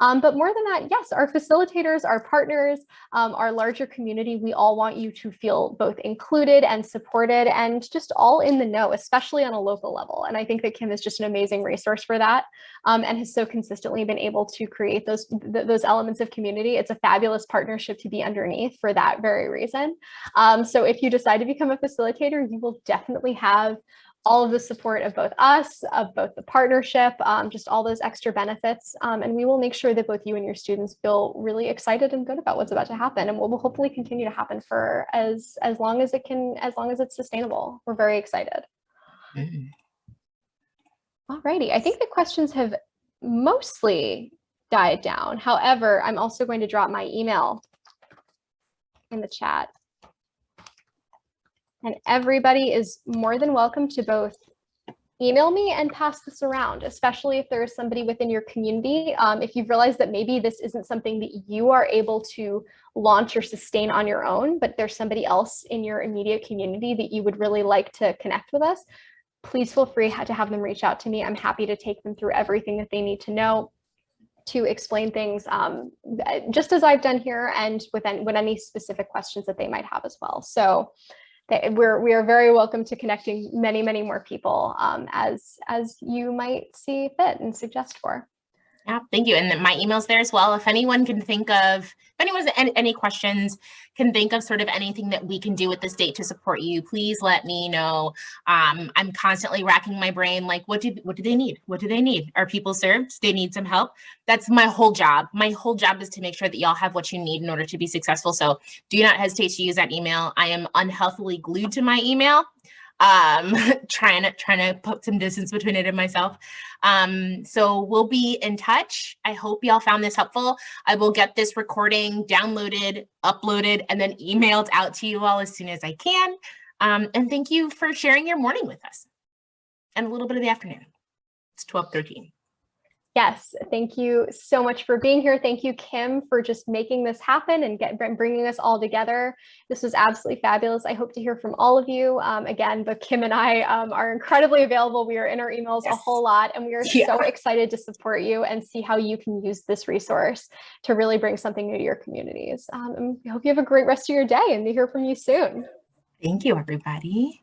But more than that, yes, our facilitators, our partners, our larger community, we all want you to feel both included and supported and just all in the know, especially on a local level. And I think that Kim is just an amazing resource for that, and has so consistently been able to create those elements of community. It's a fabulous partnership to be underneath for that very reason. So if you decide to become a facilitator, you will definitely have all of the support of both us, of both the partnership, just all those extra benefits. And we will make sure that both you and your students feel really excited and good about what's about to happen. And what will hopefully continue to happen for as long as it's sustainable. We're very excited. Alrighty, I think the questions have mostly died down. However, I'm also going to drop my email in the chat. And everybody is more than welcome to both email me and pass this around, especially if there is somebody within your community. If you've realized that maybe this isn't something that you are able to launch or sustain on your own, but there's somebody else in your immediate community that you would really like to connect with us, please feel free to have them reach out to me. I'm happy to take them through everything that they need to know, to explain things just as I've done here, and with any specific questions that they might have as well. So we are very welcome to connecting many more people as you might see fit and suggest for. Yeah, thank you. And then my email's there as well. If anyone can think of, if anyone has any questions, can think of sort of anything that we can do with the state to support you, please let me know. I'm constantly racking my brain, like, what do they need? What do they need? Are people served? Do they need some help? That's my whole job. My whole job is to make sure that y'all have what you need in order to be successful. So do not hesitate to use that email. I am unhealthily glued to my email. Trying to put some distance between it and myself. So we'll be in touch. I hope y'all found this helpful. I will get this recording downloaded, uploaded, and then emailed out to you all as soon as I can. And thank you for sharing your morning with us and a little bit of the afternoon. It's 12:13. Yes, thank you so much for being here. Thank you, Kim, for just making this happen and bringing us all together. This was absolutely fabulous. I hope to hear from all of you again, but Kim and I are incredibly available. We are in our emails a whole lot, and we are so excited to support you and see how you can use this resource to really bring something new to your communities. And we hope you have a great rest of your day and to hear from you soon. Thank you, everybody.